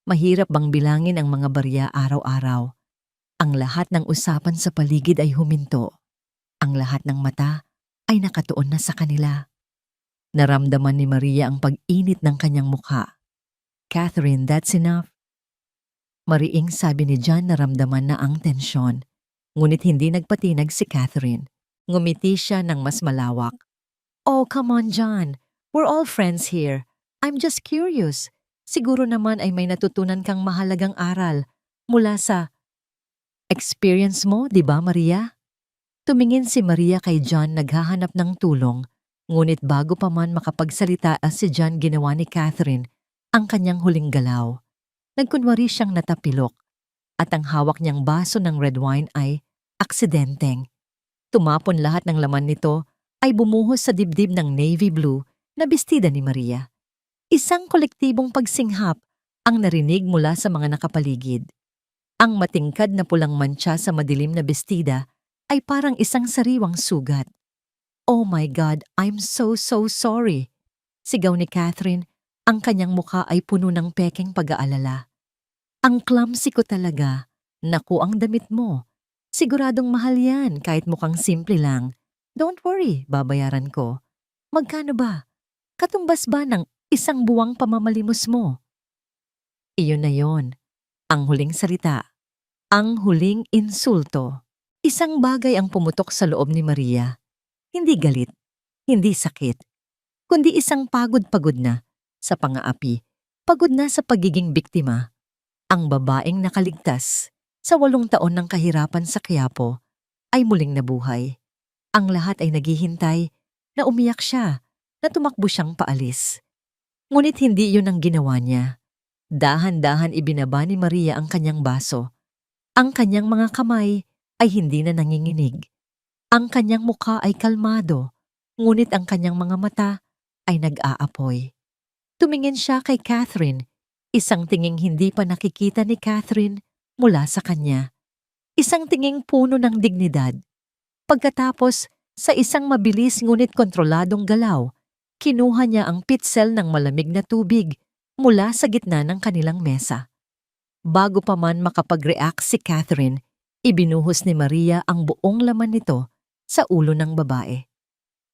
Mahirap bang bilangin ang mga barya araw-araw? Ang lahat ng usapan sa paligid ay huminto. Ang lahat ng mata ay nakatuon na sa kanila. Naramdaman ni Maria ang pag-init ng kanyang mukha. Catherine, that's enough. Mariing sabi ni John, naramdaman na ang tensyon. Ngunit hindi nagpatinag si Catherine. Ngumiti siya ng mas malawak. Oh, come on, John. We're all friends here. I'm just curious. Siguro naman ay may natutunan kang mahalagang aral mula sa experience mo, di ba, Maria? Tumingin si Maria kay John, naghahanap ng tulong. Ngunit bago pa man makapagsalita si John, ginawa ni Catherine ang kanyang huling galaw. Nagkunwari siyang natapilok at ang hawak niyang baso ng red wine ay aksidenteng. Tumapon lahat ng laman nito ay bumuhos sa dibdib ng navy blue na bestida ni Maria. Isang kolektibong pagsinghap ang narinig mula sa mga nakapaligid. Ang matingkad na pulang mantsa sa madilim na bestida ay parang isang sariwang sugat. Oh my God, I'm so sorry. Sigaw ni Catherine, ang kanyang mukha ay puno ng pekeng pag-aalala. Ang clumsy ko talaga. Naku, ang damit mo. Siguradong mahal yan kahit mukhang simple lang. Don't worry, babayaran ko. Magkano ba? Katumbas ba ng isang buwang pamamalimos mo? Iyon na yon. Ang huling salita. Ang huling insulto. Isang bagay ang pumutok sa loob ni Maria. Hindi galit, hindi sakit, kundi isang pagod na sa pang-aapi, pagod na sa pagiging biktima. Ang babaeng nakaligtas sa 8 taon ng kahirapan sa Quiapo ay muling nabuhay. Ang lahat ay naghihintay na umiyak siya, na tumakbo siyang paalis. Ngunit hindi iyon ang ginawa niya. Dahan-dahan ibinaba ni Maria ang kanyang baso. Ang kanyang mga kamay ay hindi na nanginginig. Ang kanyang mukha ay kalmado, ngunit ang kanyang mga mata ay nag-aapoy. Tumingin siya kay Catherine, isang tinging hindi pa nakikita ni Catherine mula sa kanya. Isang tinging puno ng dignidad. Pagkatapos, sa isang mabilis ngunit kontroladong galaw, kinuha niya ang pitsel ng malamig na tubig mula sa gitna ng kanilang mesa. Bago pa man makapag-react si Catherine, ibinuhos ni Maria ang buong laman nito sa ulo ng babae.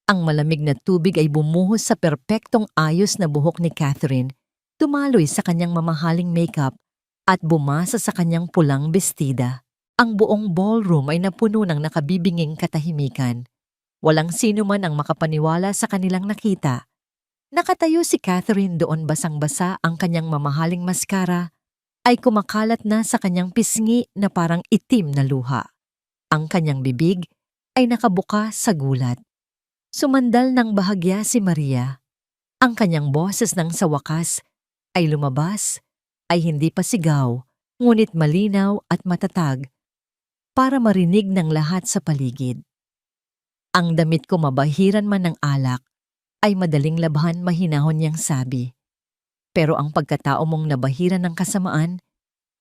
Ang malamig na tubig ay bumuhos sa perpektong ayos na buhok ni Catherine, tumaloy sa kanyang mamahaling makeup at bumasa sa kanyang pulang bestida. Ang buong ballroom ay napuno ng nakabibinging katahimikan. Walang sino man ang makapaniwala sa kanilang nakita. Nakatayo si Catherine doon, basang-basa, ang kanyang mamahaling maskara ay kumakalat na sa kanyang pisngi na parang itim na luha. Ang kanyang bibig ay nakabuka sa gulat. Sumandal ng bahagya si Maria. Ang kanyang boses nang sa wakas ay lumabas, ay hindi pa sigaw, ngunit malinaw at matatag para marinig ng lahat sa paligid. Ang damit ko, mabahiran man ng alak, ay madaling labhan, mahinahon niyang sabi. Pero ang pagkatao mong nabahiran ng kasamaan,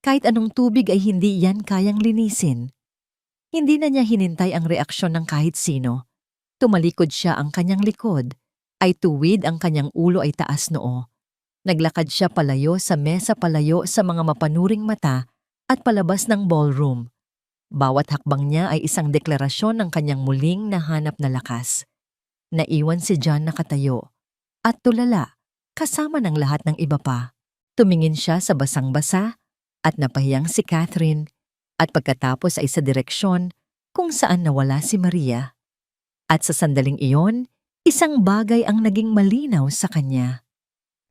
kahit anong tubig ay hindi yan kayang linisin. Hindi na niya hinintay ang reaksyon ng kahit sino. Tumalikod siya, ang kanyang likod ay tuwid, ang kanyang ulo ay taas noo. Naglakad siya palayo sa mesa, palayo sa mga mapanuring mata at palabas ng ballroom. Bawat hakbang niya ay isang deklarasyon ng kanyang muling nahanap na lakas. Naiwan si John nakatayo at tulala, kasama ng lahat ng iba pa. Tumingin siya sa basang-basa at napahiyang si Catherine, at pagkatapos ay sa direksyon kung saan nawala si Maria. At sa sandaling iyon, isang bagay ang naging malinaw sa kanya.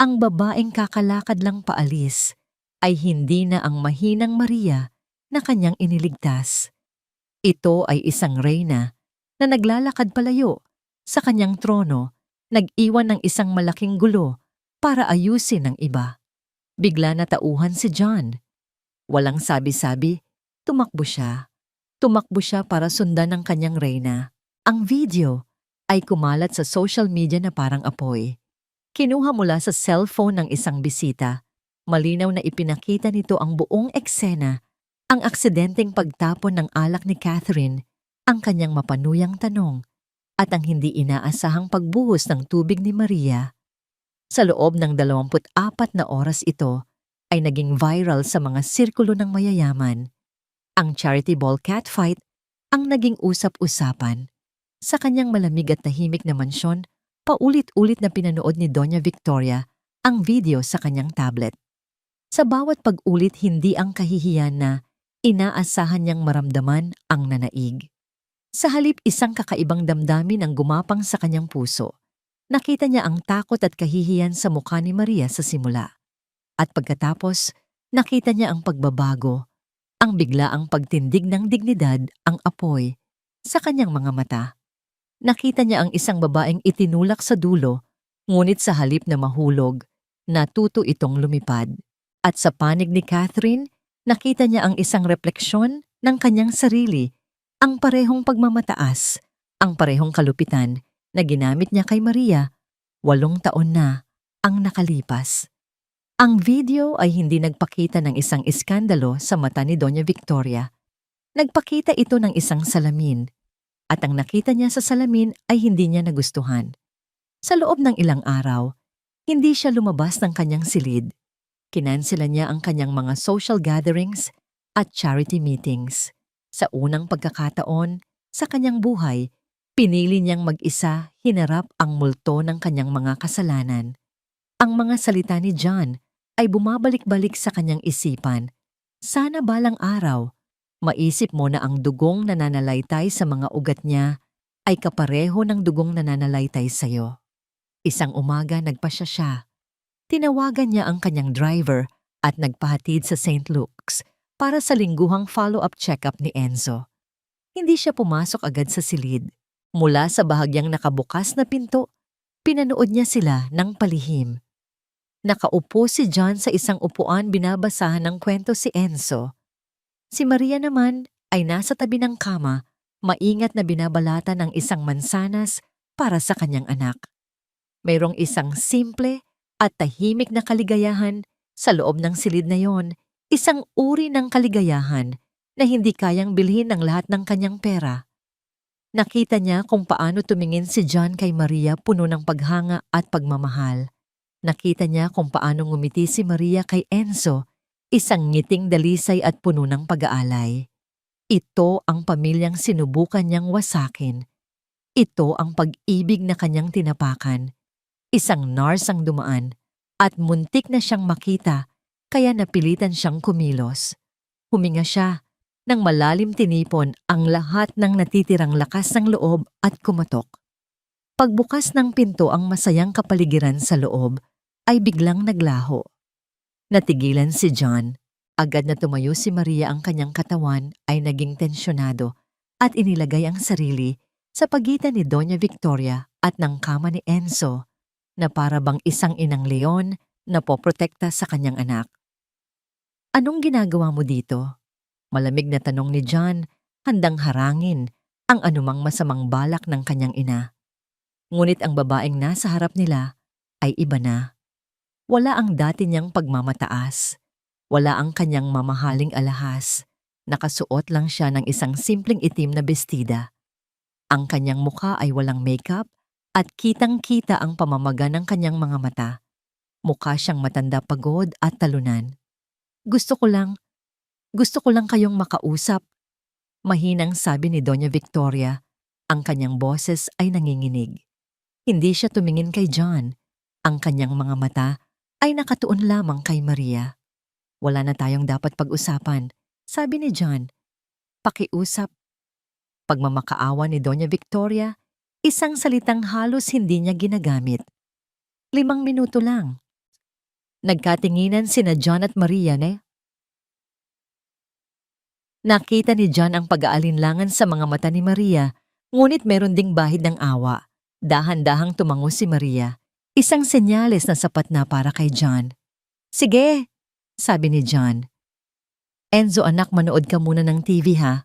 Ang babaeng kakalakad lang paalis ay hindi na ang mahinang Maria na kanyang iniligtas. Ito ay isang reyna na naglalakad palayo sa kanyang trono, nag-iwan ng isang malaking gulo para ayusin ng iba. Bigla natauhan si John. Walang sabi-sabi, tumakbo siya. Tumakbo siya para sundan ng kanyang reyna. Ang video ay kumalat sa social media na parang apoy. Kinuha mula sa cellphone ng isang bisita Malinaw na ipinakita nito ang buong eksena, ang aksidenteng pagtapon ng alak ni Catherine, ang kanyang mapanuyang tanong, at ang hindi inaasahang pagbuhos ng tubig ni Maria. Sa loob ng 24 na oras ito ay naging viral sa mga sirkulo ng mayayaman. Ang charity ball catfight ang naging usap-usapan. Sa kanyang malamig at tahimik na mansyon, paulit-ulit na pinanood ni Doña Victoria ang video sa kanyang tablet. Sa bawat pag-ulit, hindi ang kahihiyan na inaasahan niyang maramdaman ang nanaig. Sa halip, isang kakaibang damdamin ang gumapang sa kanyang puso. Nakita niya ang takot at kahihiyan sa mukha ni Maria sa simula. At pagkatapos, nakita niya ang pagbabago, ang biglaang pagtindig ng dignidad, ang apoy, sa kanyang mga mata. Nakita niya ang isang babaeng itinulak sa dulo, ngunit sa halip na mahulog, natuto itong lumipad. At sa panig ni Catherine, nakita niya ang isang refleksyon ng kanyang sarili, ang parehong pagmamataas, ang parehong kalupitan na ginamit niya kay Maria. 8 taon na ang nakalipas. Ang video ay hindi nagpakita ng isang iskandalo sa mata ni Doña Victoria. Nagpakita ito ng isang salamin, at ang nakita niya sa salamin ay hindi niya nagustuhan. Sa loob ng ilang araw, hindi siya lumabas ng kanyang silid. Kinansela niya ang kanyang mga social gatherings at charity meetings. Sa unang pagkakataon sa kanyang buhay, pinili niyang mag-isa hinarap ang multo ng kanyang mga kasalanan. Ang mga salita ni John ay bumabalik-balik sa kanyang isipan. Sana balang araw, maisip mo na ang dugong nananalaytay sa mga ugat niya ay kapareho ng dugong nananalaytay sa iyo. Isang umaga nagpasya siya. Tinawagan niya ang kanyang driver at nagpahatid sa St. Luke's para sa lingguhang follow-up check-up ni Enzo. Hindi siya pumasok agad sa silid. Mula sa bahagyang nakabukas na pinto, pinanood niya sila ng palihim. Nakaupo si John sa isang upuan, binabasahan ng kwento si Enzo. Si Maria naman ay nasa tabi ng kama, maingat na binabalata ng isang mansanas para sa kanyang anak. Mayroong isang simple at tahimik na kaligayahan sa loob ng silid na yon, isang uri ng kaligayahan na hindi kayang bilhin ng lahat ng kanyang pera. Nakita niya kung paano tumingin si John kay Maria, puno ng paghanga at pagmamahal. Nakita niya kung paano ngumiti si Maria kay Enzo, isang ngiting dalisay at puno ng pag-aalay. Ito ang pamilyang sinubukan niyang wasakin. Ito ang pag-ibig na kanyang tinapakan. Isang nurse ang dumaan at muntik na siyang makita, kaya napilitan siyang kumilos. Huminga siya. Nang malalim tinipon ang lahat ng natitirang lakas ng loob at kumatok. Pagbukas ng pinto, ang masayang kapaligiran sa loob ay biglang naglaho. Natigilan si John. Agad na tumayo si Maria, ang kanyang katawan ay naging tensyonado at inilagay ang sarili sa pagitan ni Doña Victoria at ng kama ni Enzo na para bang isang inang leon na poprotekta sa kanyang anak. "Anong ginagawa mo dito?" Malamig na tanong ni John, handang harangin ang anumang masamang balak ng kanyang ina. Ngunit ang babaeng nasa harap nila ay iba na. Wala ang dati niyang pagmamataas. Wala ang kanyang mamahaling alahas. Nakasuot lang siya ng isang simpleng itim na bestida. Ang kanyang mukha ay walang makeup at kitang-kita ang pamamaga ng kanyang mga mata. Mukha siyang matanda, pagod at talunan. Gusto ko lang kayong makausap," mahinang sabi ni Doña Victoria. Ang kanyang boses ay nanginginig. Hindi siya tumingin kay John. Ang kanyang mga mata ay nakatuon lamang kay Maria. "Wala na tayong dapat pag-usapan," sabi ni John. "Pakiusap." Pagmamakaawa ni Doña Victoria, isang salitang halos hindi niya ginagamit. 5 minuto lang. Nagkatinginan sina John at Maria Nakita ni John ang pag-aalinlangan sa mga mata ni Maria, ngunit meron ding bahid ng awa. Dahan-dahang tumango si Maria, isang senyales na sapat na para kay John. "Sige," sabi ni John. "Enzo anak, manood ka muna ng TV ha.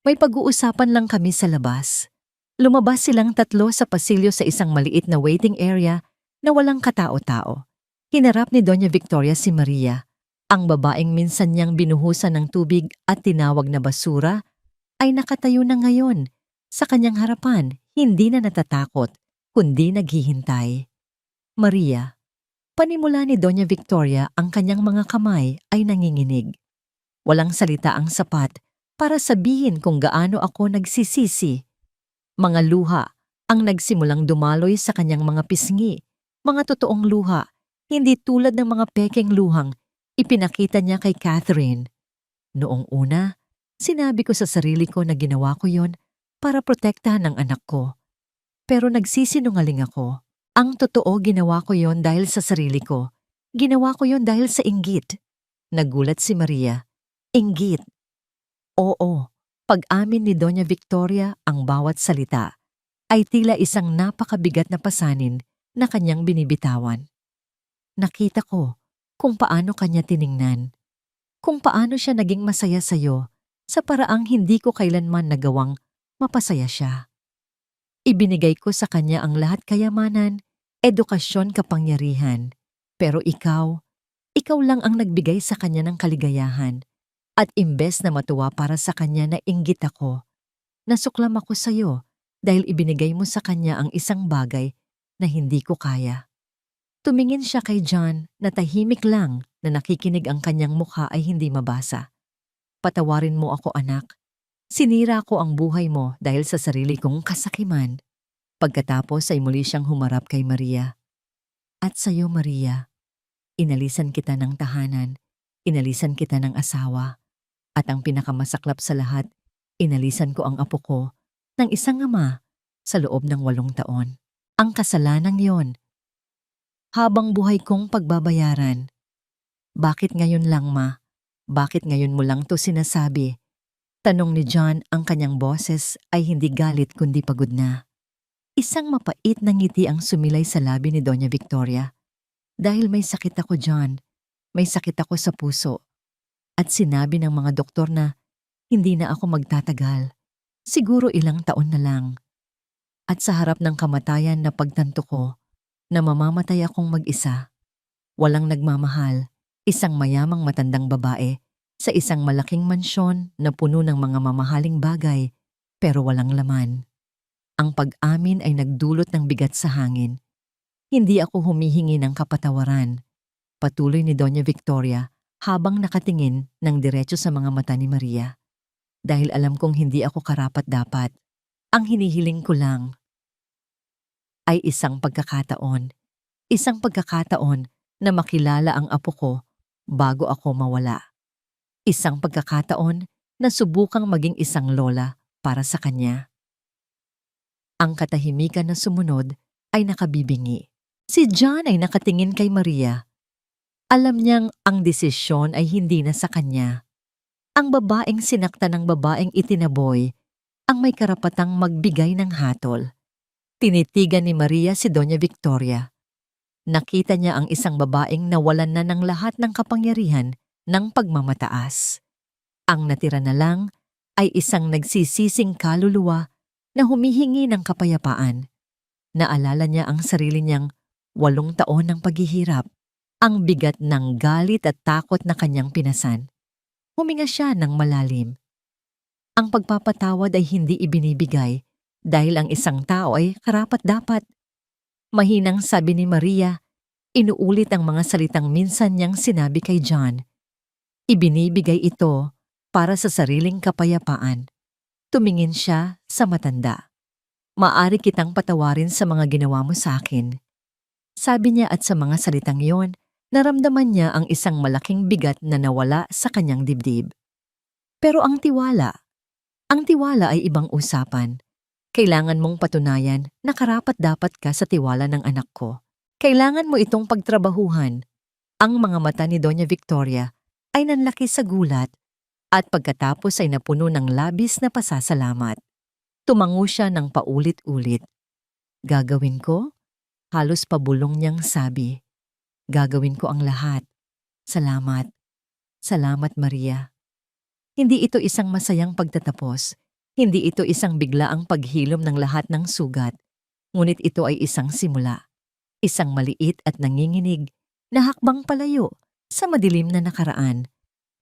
May pag-uusapan lang kami sa labas." Lumabas silang tatlo sa pasilyo sa isang maliit na waiting area na walang katao-tao. Hinarap ni Doña Victoria si Maria, ang babaeng minsan niyang binuhusan ng tubig at tinawag na basura, ay nakatayo na ngayon. Sa kanyang harapan, hindi na natatakot, kundi naghihintay. Maria, panimula ni Doña Victoria ang kanyang mga kamay ay nanginginig. Walang salita ang sapat para sabihin kung gaano ako nagsisisi. Mga luha ang nagsimulang dumaloy sa kanyang mga pisngi, mga totoong luha, hindi tulad ng mga pekeng luhang ipinakita niya kay Catherine. Noong una, sinabi ko sa sarili ko na ginawa ko yon para protektahan ang anak ko. Pero nagsisinungaling ako. Ang totoo, ginawa ko yon dahil sa sarili ko. Ginawa ko yon dahil sa inggit. Nagulat si Maria. Inggit. Oo, pag-amin ni Doña Victoria, ang bawat salita ay tila isang napakabigat na pasanin na kanyang binibitawan. Nakita ko kung paano kanya tiningnan, kung paano siya naging masaya sa'yo sa paraang hindi ko kailanman nagawang mapasaya siya. Ibinigay ko sa kanya ang lahat kayamanan, edukasyon, kapangyarihan. Pero ikaw lang ang nagbigay sa kanya ng kaligayahan. At imbes na matuwa para sa kanya na inggit ako, nasuklam ako sa'yo dahil ibinigay mo sa kanya ang isang bagay na hindi ko kaya. Tumingin siya kay John na tahimik lang na nakikinig, ang kanyang mukha ay hindi mabasa. Patawarin mo ako, anak. Sinira ko ang buhay mo dahil sa sarili kong kasakiman. Pagkatapos ay muli siyang humarap kay Maria. At sa'yo, Maria, inalisan kita ng tahanan, inalisan kita ng asawa, at ang pinakamasaklap sa lahat, inalisan ko ang apo ko ng isang ama sa loob ng 8 taon. Ang kasalanan yon, habang buhay kong pagbabayaran. Bakit ngayon lang, ma? Bakit ngayon mo lang to sinasabi? Tanong ni John, ang kanyang boses ay hindi galit kundi pagod na. Isang mapait na ngiti ang sumilay sa labi ni Doña Victoria. Dahil may sakit ako, John. May sakit ako sa puso. At sinabi ng mga doktor na hindi na ako magtatagal. Siguro ilang taon na lang. At sa harap ng kamatayan na pagtanto ko na mamamatay akong mag-isa. Walang nagmamahal, isang mayamang matandang babae sa isang malaking mansyon na puno ng mga mamahaling bagay pero walang laman. Ang pag-amin ay nagdulot ng bigat sa hangin. Hindi ako humihingi ng kapatawaran. Patuloy ni Doña Victoria habang nakatingin ng diretso sa mga mata ni Maria. Dahil alam kong hindi ako karapat-dapat. Ang hinihiling ko lang ay isang pagkakataon. Isang pagkakataon na makilala ang apo ko bago ako mawala. Isang pagkakataon na subukang maging isang lola para sa kanya. Ang katahimikan na sumunod ay nakabibingi. Si John ay nakatingin kay Maria. Alam niyang ang desisyon ay hindi na sa kanya. Ang babaeng sinaktan ng babaeng itinaboy ang may karapatang magbigay ng hatol. Tinitigan ni Maria si Doña Victoria. Nakita niya ang isang babaeng nawalan na ng lahat ng kapangyarihan ng pagmamataas. Ang natira na lang ay isang nagsisising kaluluwa na humihingi ng kapayapaan. Naalala niya ang sarili niyang 8 taon ng paghihirap, ang bigat ng galit at takot na kanyang pinasan. Huminga siya ng malalim. Ang pagpapatawad ay hindi ibinibigay dahil ang isang tao ay karapat-dapat. Mahinang sabi ni Maria, inuulit ang mga salitang minsan niyang sinabi kay John. Ibinibigay ito para sa sariling kapayapaan. Tumingin siya sa matanda. Maari kitang patawarin sa mga ginawa mo sa akin. Sabi niya, at sa mga salitang yon, naramdaman niya ang isang malaking bigat na nawala sa kanyang dibdib. Pero ang tiwala ay ibang usapan. Kailangan mong patunayan na karapat-dapat ka sa tiwala ng anak ko. Kailangan mo itong pagtrabahuhan. Ang mga mata ni Doña Victoria ay nanlaki sa gulat at pagkatapos ay napuno ng labis na pasasalamat. Tumango siya ng paulit-ulit. Gagawin ko? Halos pabulong niyang sabi. Gagawin ko ang lahat. Salamat. Salamat, Maria. Hindi ito isang masayang pagtatapos. Hindi ito isang biglaang paghilom ng lahat ng sugat. Ngunit ito ay isang simula. Isang maliit at nanginginig na hakbang palayo sa madilim na nakaraan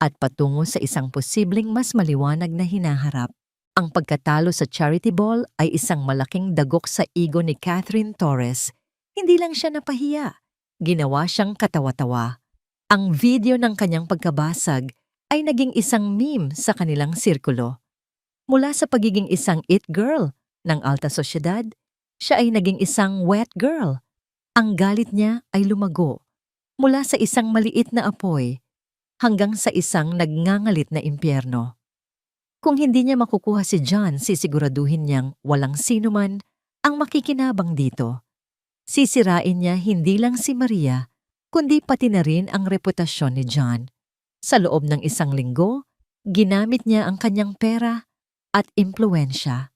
at patungo sa isang posibleng mas maliwanag na hinaharap. Ang pagkatalo sa charity ball ay isang malaking dagok sa ego ni Catherine Torres. Hindi lang siya napahiya, ginawa siyang katawa-tawa. Ang video ng kanyang pagkabasag ay naging isang meme sa kanilang sirkulo. Mula sa pagiging isang it girl ng alta sosyedad, siya ay naging isang wet girl. Ang galit niya ay lumago mula sa isang maliit na apoy hanggang sa isang nagngangalit na impyerno. Kung hindi niya makukuha si John, sisiguraduhin niyang walang sinuman ang makikinabang dito. Sisirain niya hindi lang si Maria, kundi pati na rin ang reputasyon ni John. Sa loob ng isang linggo, ginamit niya ang kanyang pera at impluwensya.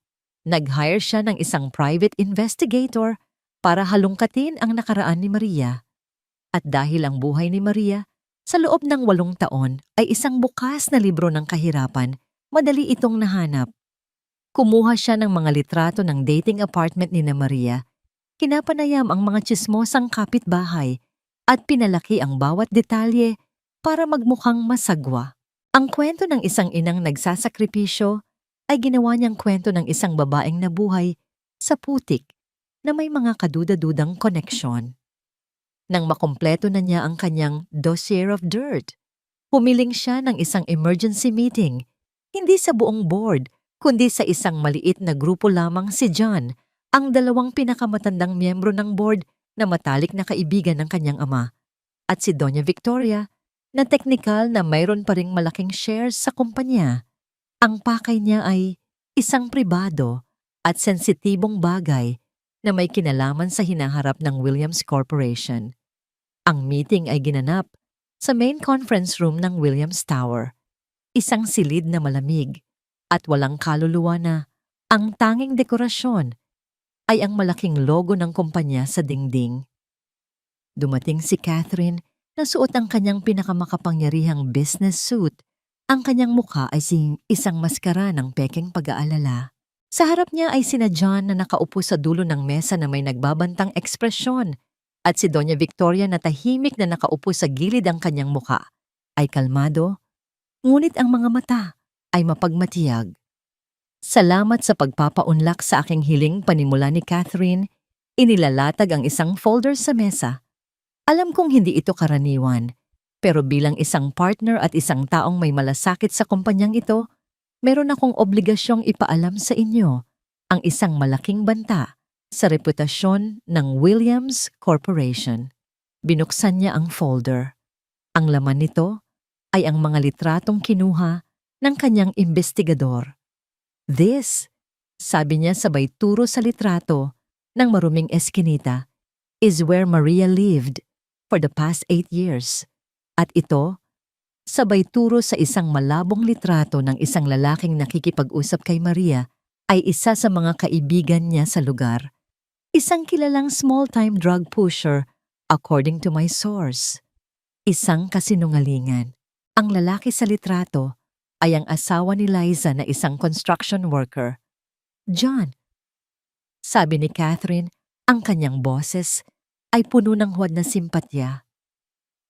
Nag-hire siya ng isang private investigator para halungkatin ang nakaraan ni Maria. At dahil ang buhay ni Maria, sa loob ng 8 taon ay isang bukas na libro ng kahirapan, madali itong nahanap. Kumuha siya ng mga litrato ng dating apartment ni Maria, kinapanayam ang mga tsismosang kapitbahay at pinalaki ang bawat detalye para magmukhang masagwa. Ang kwento ng isang inang nagsasakripisyo ay ginawa niyang kwento ng isang babaeng nabuhay sa putik na may mga kaduda-dudang koneksyon. Nang makumpleto na niya ang kanyang dossier of dirt, humiling siya ng isang emergency meeting, hindi sa buong board, kundi sa isang maliit na grupo lamang si John, ang 2 pinakamatandang miyembro ng board na matalik na kaibigan ng kanyang ama, at si Doña Victoria, na teknikal na mayroon pa ring malaking shares sa kumpanya. Ang pakay niya ay isang pribado at sensitibong bagay na may kinalaman sa hinaharap ng Williams Corporation. Ang meeting ay ginanap sa main conference room ng Williams Tower. Isang silid na malamig at walang kaluluwa na ang tanging dekorasyon ay ang malaking logo ng kumpanya sa dingding. Dumating si Catherine na suot ang kanyang pinakamakapangyarihang business suit. Ang kanyang mukha ay isang maskara ng pekeng pag-aalala. Sa harap niya ay sina John na nakaupo sa dulo ng mesa na may nagbabantang ekspresyon at si Doña Victoria na tahimik na nakaupo sa gilid ang kanyang mukha. Ay kalmado, ngunit ang mga mata ay mapagmatiyag. Salamat sa pagpapaunlak sa aking hiling, panimula ni Catherine. Inilalatag ang isang folder sa mesa. Alam kong hindi ito karaniwan, pero bilang isang partner at isang taong may malasakit sa kumpanyang ito, meron akong obligasyong ipaalam sa inyo ang isang malaking banta sa reputasyon ng Williams Corporation. Binuksan niya ang folder. Ang laman nito ay ang mga litratong kinuha ng kanyang investigador. This, sabi niya sabay turo sa litrato ng maruming eskinita, is where Maria lived for the past 8 years. At ito, sabay turo sa isang malabong litrato ng isang lalaking nakikipag-usap kay Maria, ay isa sa mga kaibigan niya sa lugar. Isang kilalang small-time drug pusher, according to my source. Isang kasinungalingan. Ang lalaki sa litrato ay ang asawa ni Liza na isang construction worker. John, sabi ni Catherine, ang kanyang boses ay puno ng huwad na simpatya.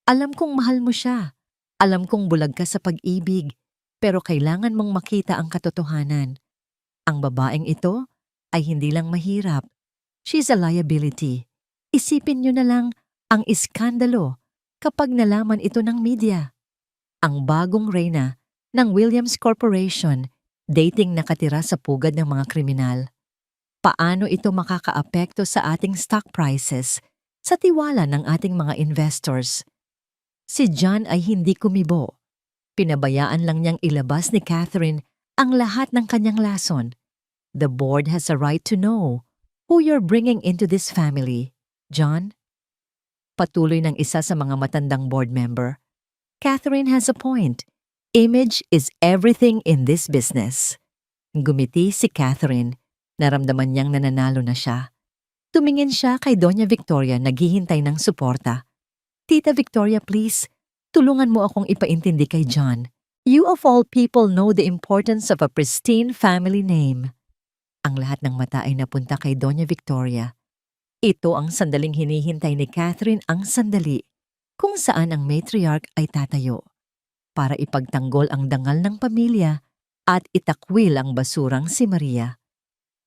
Alam kong mahal mo siya. Alam kong bulag ka sa pag-ibig, pero kailangan mong makita ang katotohanan. Ang babaeng ito ay hindi lang mahirap. She's a liability. Isipin niyo na lang ang iskandalo kapag nalaman ito ng media. Ang bagong reyna ng Williams Corporation, dating nakatira sa pugad ng mga kriminal. Paano ito makakaapekto sa ating stock prices, sa tiwala ng ating mga investors? Si John ay hindi kumibo. Pinabayaan lang niyang ilabas ni Catherine ang lahat ng kanyang lason. The board has a right to know who you're bringing into this family, John. Patuloy ng isa sa mga matandang board member. Catherine has a point. Image is everything in this business. Gumiti si Catherine. Naramdaman niyang nananalo na siya. Tumingin siya kay Doña Victoria, naghihintay ng suporta. Tita Victoria, please, tulungan mo akong ipaintindi kay John. You of all people know the importance of a pristine family name. Ang lahat ng mata ay napunta kay Doña Victoria. Ito ang sandaling hinihintay ni Catherine, ang sandali kung saan ang matriarch ay tatayo para ipagtanggol ang dangal ng pamilya at itakwil ang basurang si Maria.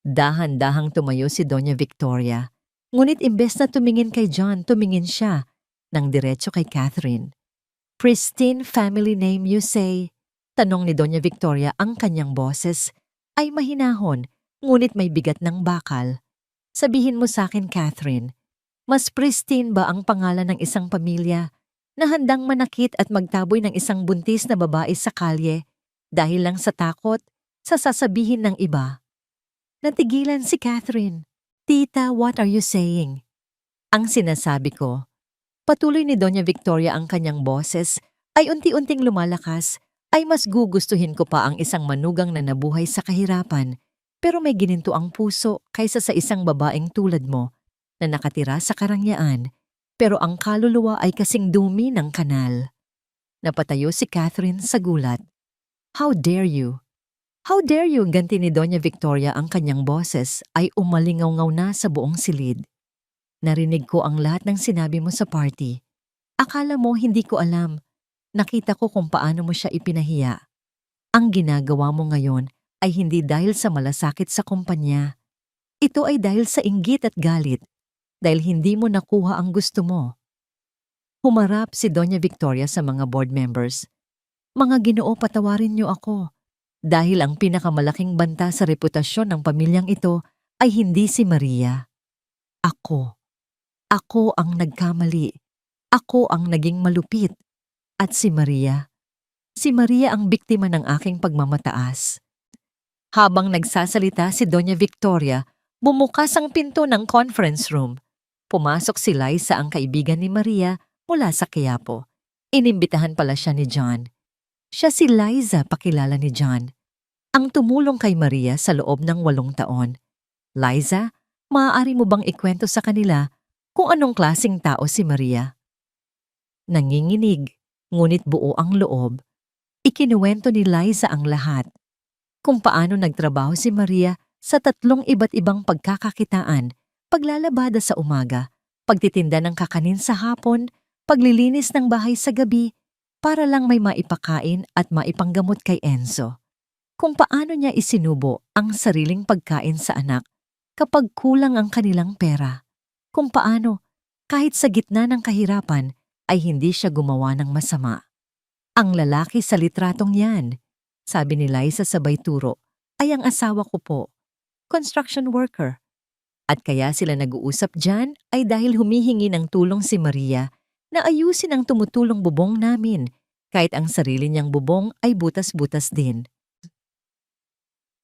Dahan-dahang tumayo si Doña Victoria, ngunit imbes na tumingin kay John, tumingin siya ng diretso kay Catherine. "Pristine family name, you say?" Tanong ni Doña Victoria. Ang kanyang boses ay mahinahon, ngunit may bigat ng bakal. "Sabihin mo sa akin, Catherine, mas pristine ba ang pangalan ng isang pamilya na handang manakit at magtaboy ng isang buntis na babae sa kalye dahil lang sa takot sa sasabihin ng iba?" Natigilan si Catherine. "Tita, what are you saying?" "Ang sinasabi ko," patuloy ni Doña Victoria, ang kanyang boses ay unti-unting lumalakas, "ay mas gugustuhin ko pa ang isang manugang na nabuhay sa kahirapan pero may gininto ang puso kaysa sa isang babaeng tulad mo na nakatira sa karangyaan pero ang kaluluwa ay kasing dumi ng kanal." Napatayo si Catherine sa gulat. "How dare you? How dare you?" Ganti ni Doña Victoria. Ang kanyang boses ay umalingaw-ngaw na sa buong silid. "Narinig ko ang lahat ng sinabi mo sa party. Akala mo hindi ko alam. Nakita ko kung paano mo siya ipinahiya. Ang ginagawa mo ngayon ay hindi dahil sa malasakit sa kumpanya. Ito ay dahil sa inggit at galit, dahil hindi mo nakuha ang gusto mo." Humarap si Doña Victoria sa mga board members. "Mga Ginoo, patawarin niyo ako. Dahil ang pinakamalaking banta sa reputasyon ng pamilyang ito ay hindi si Maria. Ako. Ako ang nagkamali. Ako ang naging malupit. At si Maria ang biktima ng aking pagmamataas." Habang nagsasalita si Doña Victoria, bumukas ang pinto ng conference room. Pumasok si Liza, ang kaibigan ni Maria mula sa Quiapo. Inimbitahan pala siya ni John. Siya si Liza, pakilala ni John, ang tumulong kay Maria sa loob ng 8 taon. "Liza, maaari mo bang ikwento sa kanila kung anong klaseng tao si Maria?" Nanginginig, ngunit buo ang loob. Ikinuwento ni Liza ang lahat. Kung paano nagtrabaho si Maria sa 3 iba't ibang pagkakakitaan: paglalabada sa umaga, pagtitinda ng kakanin sa hapon, paglilinis ng bahay sa gabi, para lang may maipakain at maipanggamot kay Enzo. Kung paano niya isinubo ang sariling pagkain sa anak kapag kulang ang kanilang pera. Kung paano, kahit sa gitna ng kahirapan, ay hindi siya gumawa ng masama. "Ang lalaki sa litratong yan," sabi ni Liza sabay turo, "ay ang asawa ko po, construction worker. At kaya sila nag-uusap dyan ay dahil humihingi ng tulong si Maria na ayusin ang tumutulong bubong namin, kahit ang sarili niyang bubong ay butas-butas din."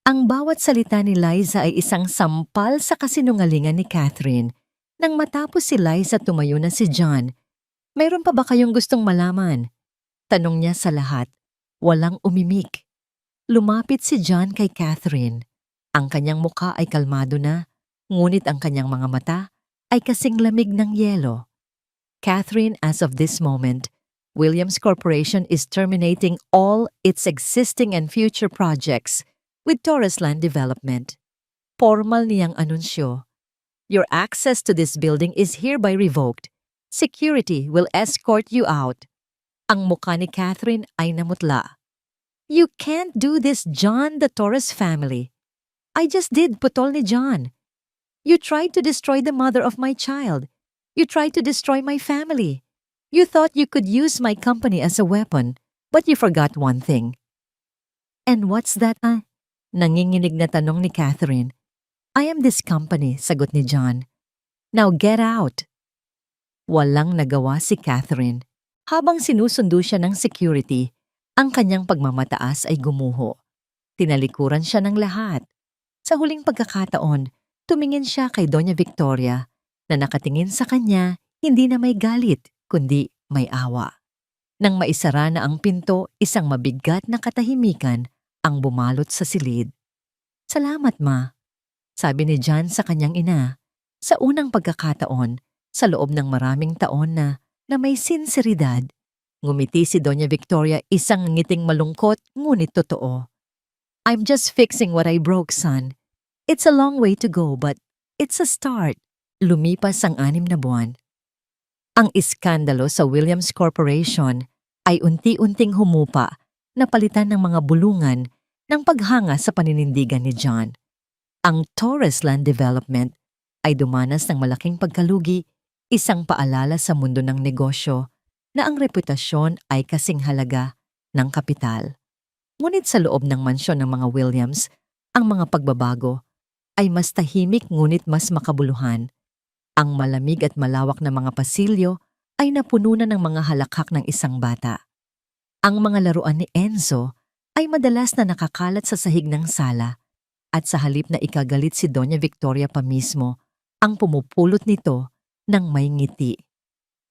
Ang bawat salita ni Liza ay isang sampal sa kasinungalingan ni Catherine. Nang matapos si Liza, tumayo na si John. "Mayroon pa ba kayong gustong malaman?" tanong niya sa lahat. Walang umimik. Lumapit si John kay Catherine. Ang kanyang mukha ay kalmado na, ngunit ang kanyang mga mata ay kasing lamig ng yelo. "Catherine, as of this moment, Williams Corporation is terminating all its existing and future projects with Torres Land Development." Formal niyang anunsyo. "Your access to this building is hereby revoked. Security will escort you out." Ang mukha ni Catherine ay namutla. "You can't do this, John, the Torres family." "I just did," putol ni John. "You tried to destroy the mother of my child. You tried to destroy my family. You thought you could use my company as a weapon, but you forgot one thing." "And what's that?" Nanginginig na tanong ni Catherine. "I am this company," sagot ni John. "Now get out." Walang nagawa si Catherine. Habang sinusundo siya ng security, ang kanyang pagmamataas ay gumuho. Tinalikuran siya ng lahat. Sa huling pagkakataon, tumingin siya kay Doña Victoria na nakatingin sa kanya, hindi na may galit, kundi may awa. Nang maisara na ang pinto, isang mabigat na katahimikan ang bumalot sa silid. "Salamat, Ma," sabi ni John sa kanyang ina. Sa unang pagkakataon, sa loob ng maraming taon na may sinseridad, ngumiti si Doña Victoria, isang ngiting malungkot ngunit totoo. "I'm just fixing what I broke, son. It's a long way to go, but it's a start." Lumipas ang 6 na buwan. Ang iskandalo sa Williams Corporation ay unti-unting humupa na palitan ng mga bulungan ng paghanga sa paninindigan ni John. Ang Torres Land Development ay dumanas ng malaking pagkalugi, isang paalala sa mundo ng negosyo na ang reputasyon ay kasing halaga ng kapital. Ngunit sa loob ng mansyon ng mga Williams, ang mga pagbabago ay mas tahimik ngunit mas makabuluhan. Ang malamig at malawak na mga pasilyo ay napuno na ng mga halakhak ng isang bata. Ang mga laruan ni Enzo ay madalas na nakakalat sa sahig ng sala at sa halip na ikagalit si Doña Victoria pa mismo, ang pumupulot nito ng may ngiti.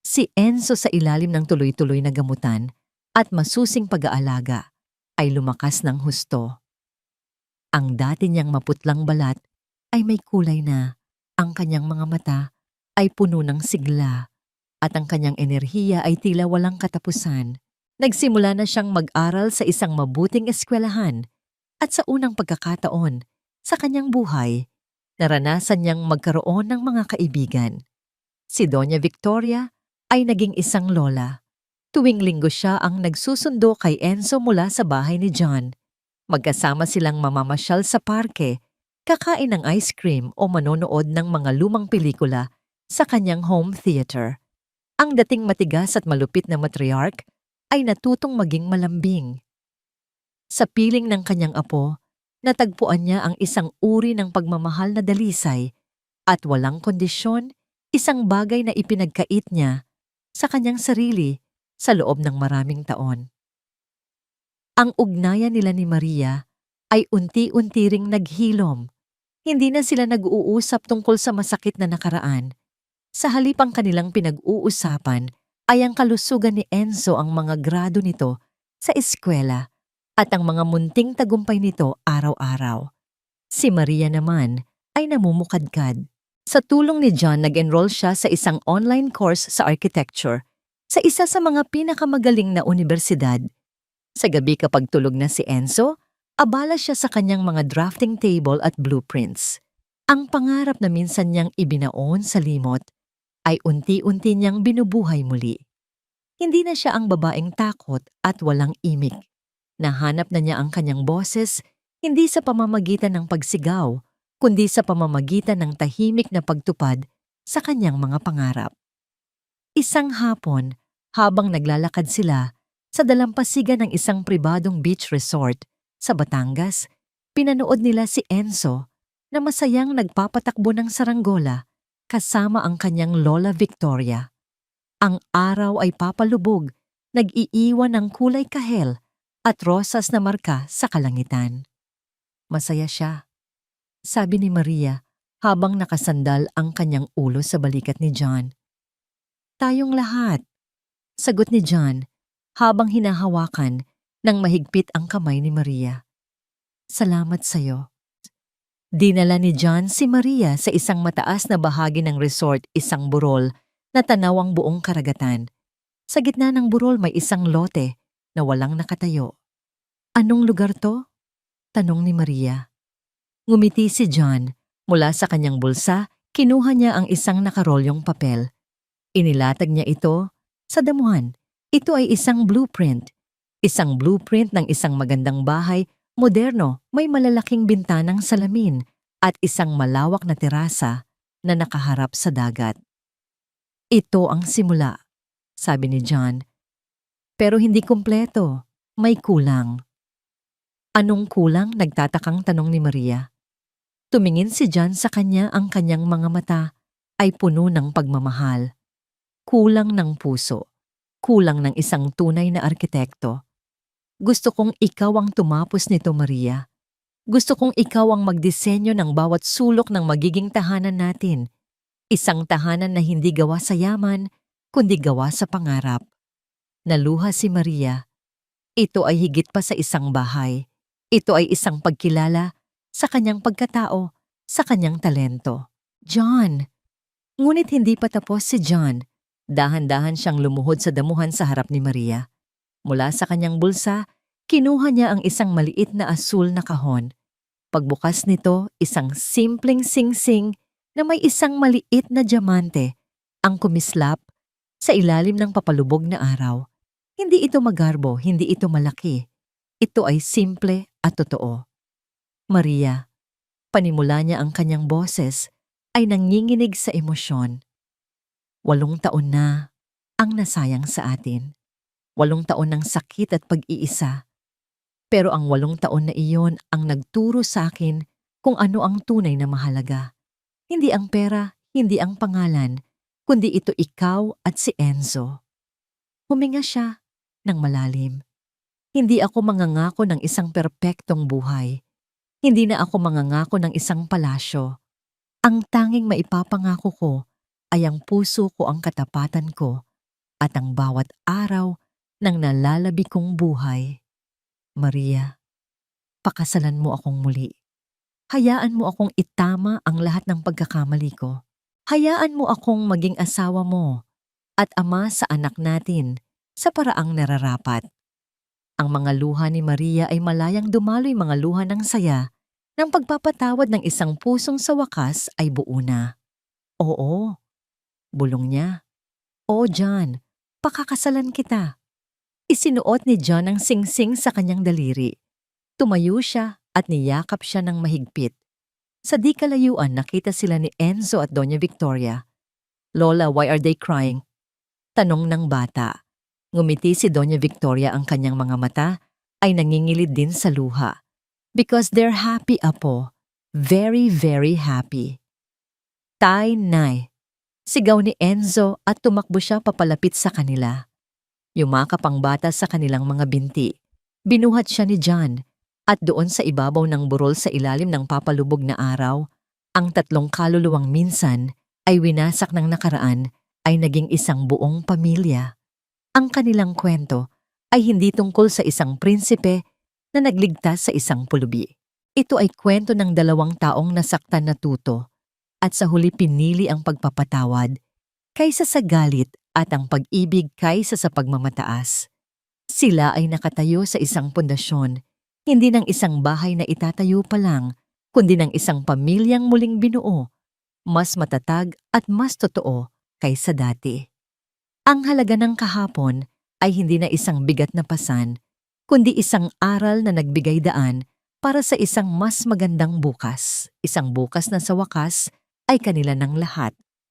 Si Enzo sa ilalim ng tuloy-tuloy na gamutan at masusing pag-aalaga ay lumakas ng husto. Ang dati niyang maputlang balat ay may kulay na, ang kanyang mga mata ay puno ng sigla at ang kanyang enerhiya ay tila walang katapusan. Nagsimula na siyang mag-aral sa isang mabuting eskwelahan at sa unang pagkakataon sa kanyang buhay, naranasan niyang magkaroon ng mga kaibigan. Si Doña Victoria ay naging isang lola. Tuwing linggo siya ang nagsusundo kay Enzo mula sa bahay ni John. Magkasama silang mamamasyal sa parke, kakain ng ice cream o manonood ng mga lumang pelikula sa kanyang home theater. Ang dating matigas at malupit na matriarch ay natutong maging malambing. Sa piling ng kanyang apo, natagpuan niya ang isang uri ng pagmamahal na dalisay at walang kondisyon, isang bagay na ipinagkait niya sa kanyang sarili sa loob ng maraming taon. Ang ugnayan nila ni Maria ay unti-unti ring naghilom. Hindi na sila nag-uusap tungkol sa masakit na nakaraan. Sa halip ang kanilang pinag-uusapan ay ang kalusugan ni Enzo, ang mga grado nito sa eskwela at ang mga munting tagumpay nito araw-araw. Si Maria naman ay namumukadkad. Sa tulong ni John, nag-enroll siya sa isang online course sa architecture sa isa sa mga pinakamagaling na universidad. Sa gabi kapag tulog na si Enzo, abala siya sa kanyang mga drafting table at blueprints. Ang pangarap na minsan niyang ibinaon sa limot ay unti-unti niyang binubuhay muli. Hindi na siya ang babaeng takot at walang imik. Nahanap na niya ang kanyang boses, hindi sa pamamagitan ng pagsigaw, kundi sa pamamagitan ng tahimik na pagtupad sa kanyang mga pangarap. Isang hapon, habang naglalakad sila sa dalampasigan ng isang pribadong beach resort sa Batangas, pinanood nila si Enzo na masayang nagpapatakbo ng saranggola kasama ang kanyang Lola Victoria. Ang araw ay papalubog, nag-iiwan ng kulay kahel at rosas na marka sa kalangitan. Masaya siya, sabi ni Maria habang nakasandal ang kanyang ulo sa balikat ni John. Tayong lahat, sagot ni John habang hinahawakan ng mahigpit ang kamay ni Maria. Salamat sa'yo. Dinala ni John si Maria sa isang mataas na bahagi ng resort, isang burol na tanaw ang buong karagatan. Sa gitna ng burol may isang lote na walang nakatayo. Anong lugar to? Tanong ni Maria. Ngumiti si John. Mula sa kanyang bulsa, kinuha niya ang isang nakarolyong papel. Inilatag niya ito sa damuhan. Ito ay isang blueprint. Isang blueprint ng isang magandang bahay, moderno, may malalaking bintanang salamin at isang malawak na terasa na nakaharap sa dagat. Ito ang simula, sabi ni John. Pero hindi kumpleto, may kulang. Anong kulang? Nagtatakang tanong ni Maria. Tumingin si John sa kanya, ang kanyang mga mata ay puno ng pagmamahal. Kulang ng puso, kulang ng isang tunay na arkitekto. Gusto kong ikaw ang tumapos nito, Maria. Gusto kong ikaw ang magdisenyo ng bawat sulok ng magiging tahanan natin. Isang tahanan na hindi gawa sa yaman, kundi gawa sa pangarap. Naluha si Maria. Ito ay higit pa sa isang bahay. Ito ay isang pagkilala sa kanyang pagkatao, sa kanyang talento. John! Ngunit hindi pa tapos si John. Dahan-dahan siyang lumuhod sa damuhan sa harap ni Maria. Mula sa kanyang bulsa, kinuha niya ang isang maliit na asul na kahon. Pagbukas nito, isang simpleng singsing na may isang maliit na diamante ang kumislap Sa ilalim ng papalubog na araw, hindi ito magarbo, hindi ito malaki. Ito ay simple at totoo. Maria, panimula niya ang kanyang boses, ay nanginginig sa emosyon. 8 taon na ang nasayang sa atin. 8 taon ng sakit at pag-iisa. Pero ang 8 taon na iyon ang nagturo sa akin kung ano ang tunay na mahalaga. Hindi ang pera, hindi ang pangalan, kundi ito ikaw at si Enzo. Huminga siya ng malalim. Hindi ako mangangako ng isang perpektong buhay. Hindi na ako mangangako ng isang palasyo. Ang tanging maipapangako ko ay ang puso ko, ang katapatan ko, at ang bawat araw ng nalalabi kong buhay. Maria, pakasalan mo akong muli. Hayaan mo akong itama ang lahat ng pagkakamali ko. Hayaan mo akong maging asawa mo at ama sa anak natin sa paraang nararapat. Ang mga luha ni Maria ay malayang dumaloy mga luha ng saya ng pagpapatawad ng isang pusong sa wakas ay buo na. Oo, bulong niya. O John, pakakasalan kita. Isinuot ni John ang singsing sa kanyang daliri. Tumayo siya at niyakap siya ng mahigpit. Sa di kalayuan nakita sila ni Enzo at Doña Victoria. Lola, why are they crying? Tanong ng bata. Ngumiti si Doña Victoria, ang kanyang mga mata ay nangingilid din sa luha. Because they're happy, apo. Very, very happy. Tay, nay. Sigaw ni Enzo at tumakbo siya papalapit sa kanila. Yumakap ang bata sa kanilang mga binti. Binuhat siya ni John at doon sa ibabaw ng burol sa ilalim ng papalubog na araw, ang 3 kaluluwang minsan ay winasak ng nakaraan ay naging isang buong pamilya. Ang kanilang kwento ay hindi tungkol sa isang prinsipe na nagligtas sa isang pulubi. Ito ay kwento ng 2 taong nasaktan na tuto at sa huli pinili ang pagpapatawad kaysa sa galit at ang pag-ibig kaysa sa pagmamataas. Sila ay nakatayo sa isang pundasyon, hindi ng isang bahay na itatayo pa lang, kundi ng isang pamilyang muling binuo, mas matatag at mas totoo kaysa dati. Ang halaga ng kahapon ay hindi na isang bigat na pasan, kundi isang aral na nagbigay daan para sa isang mas magandang bukas. Isang bukas na sa wakas ay kanila ng lahat.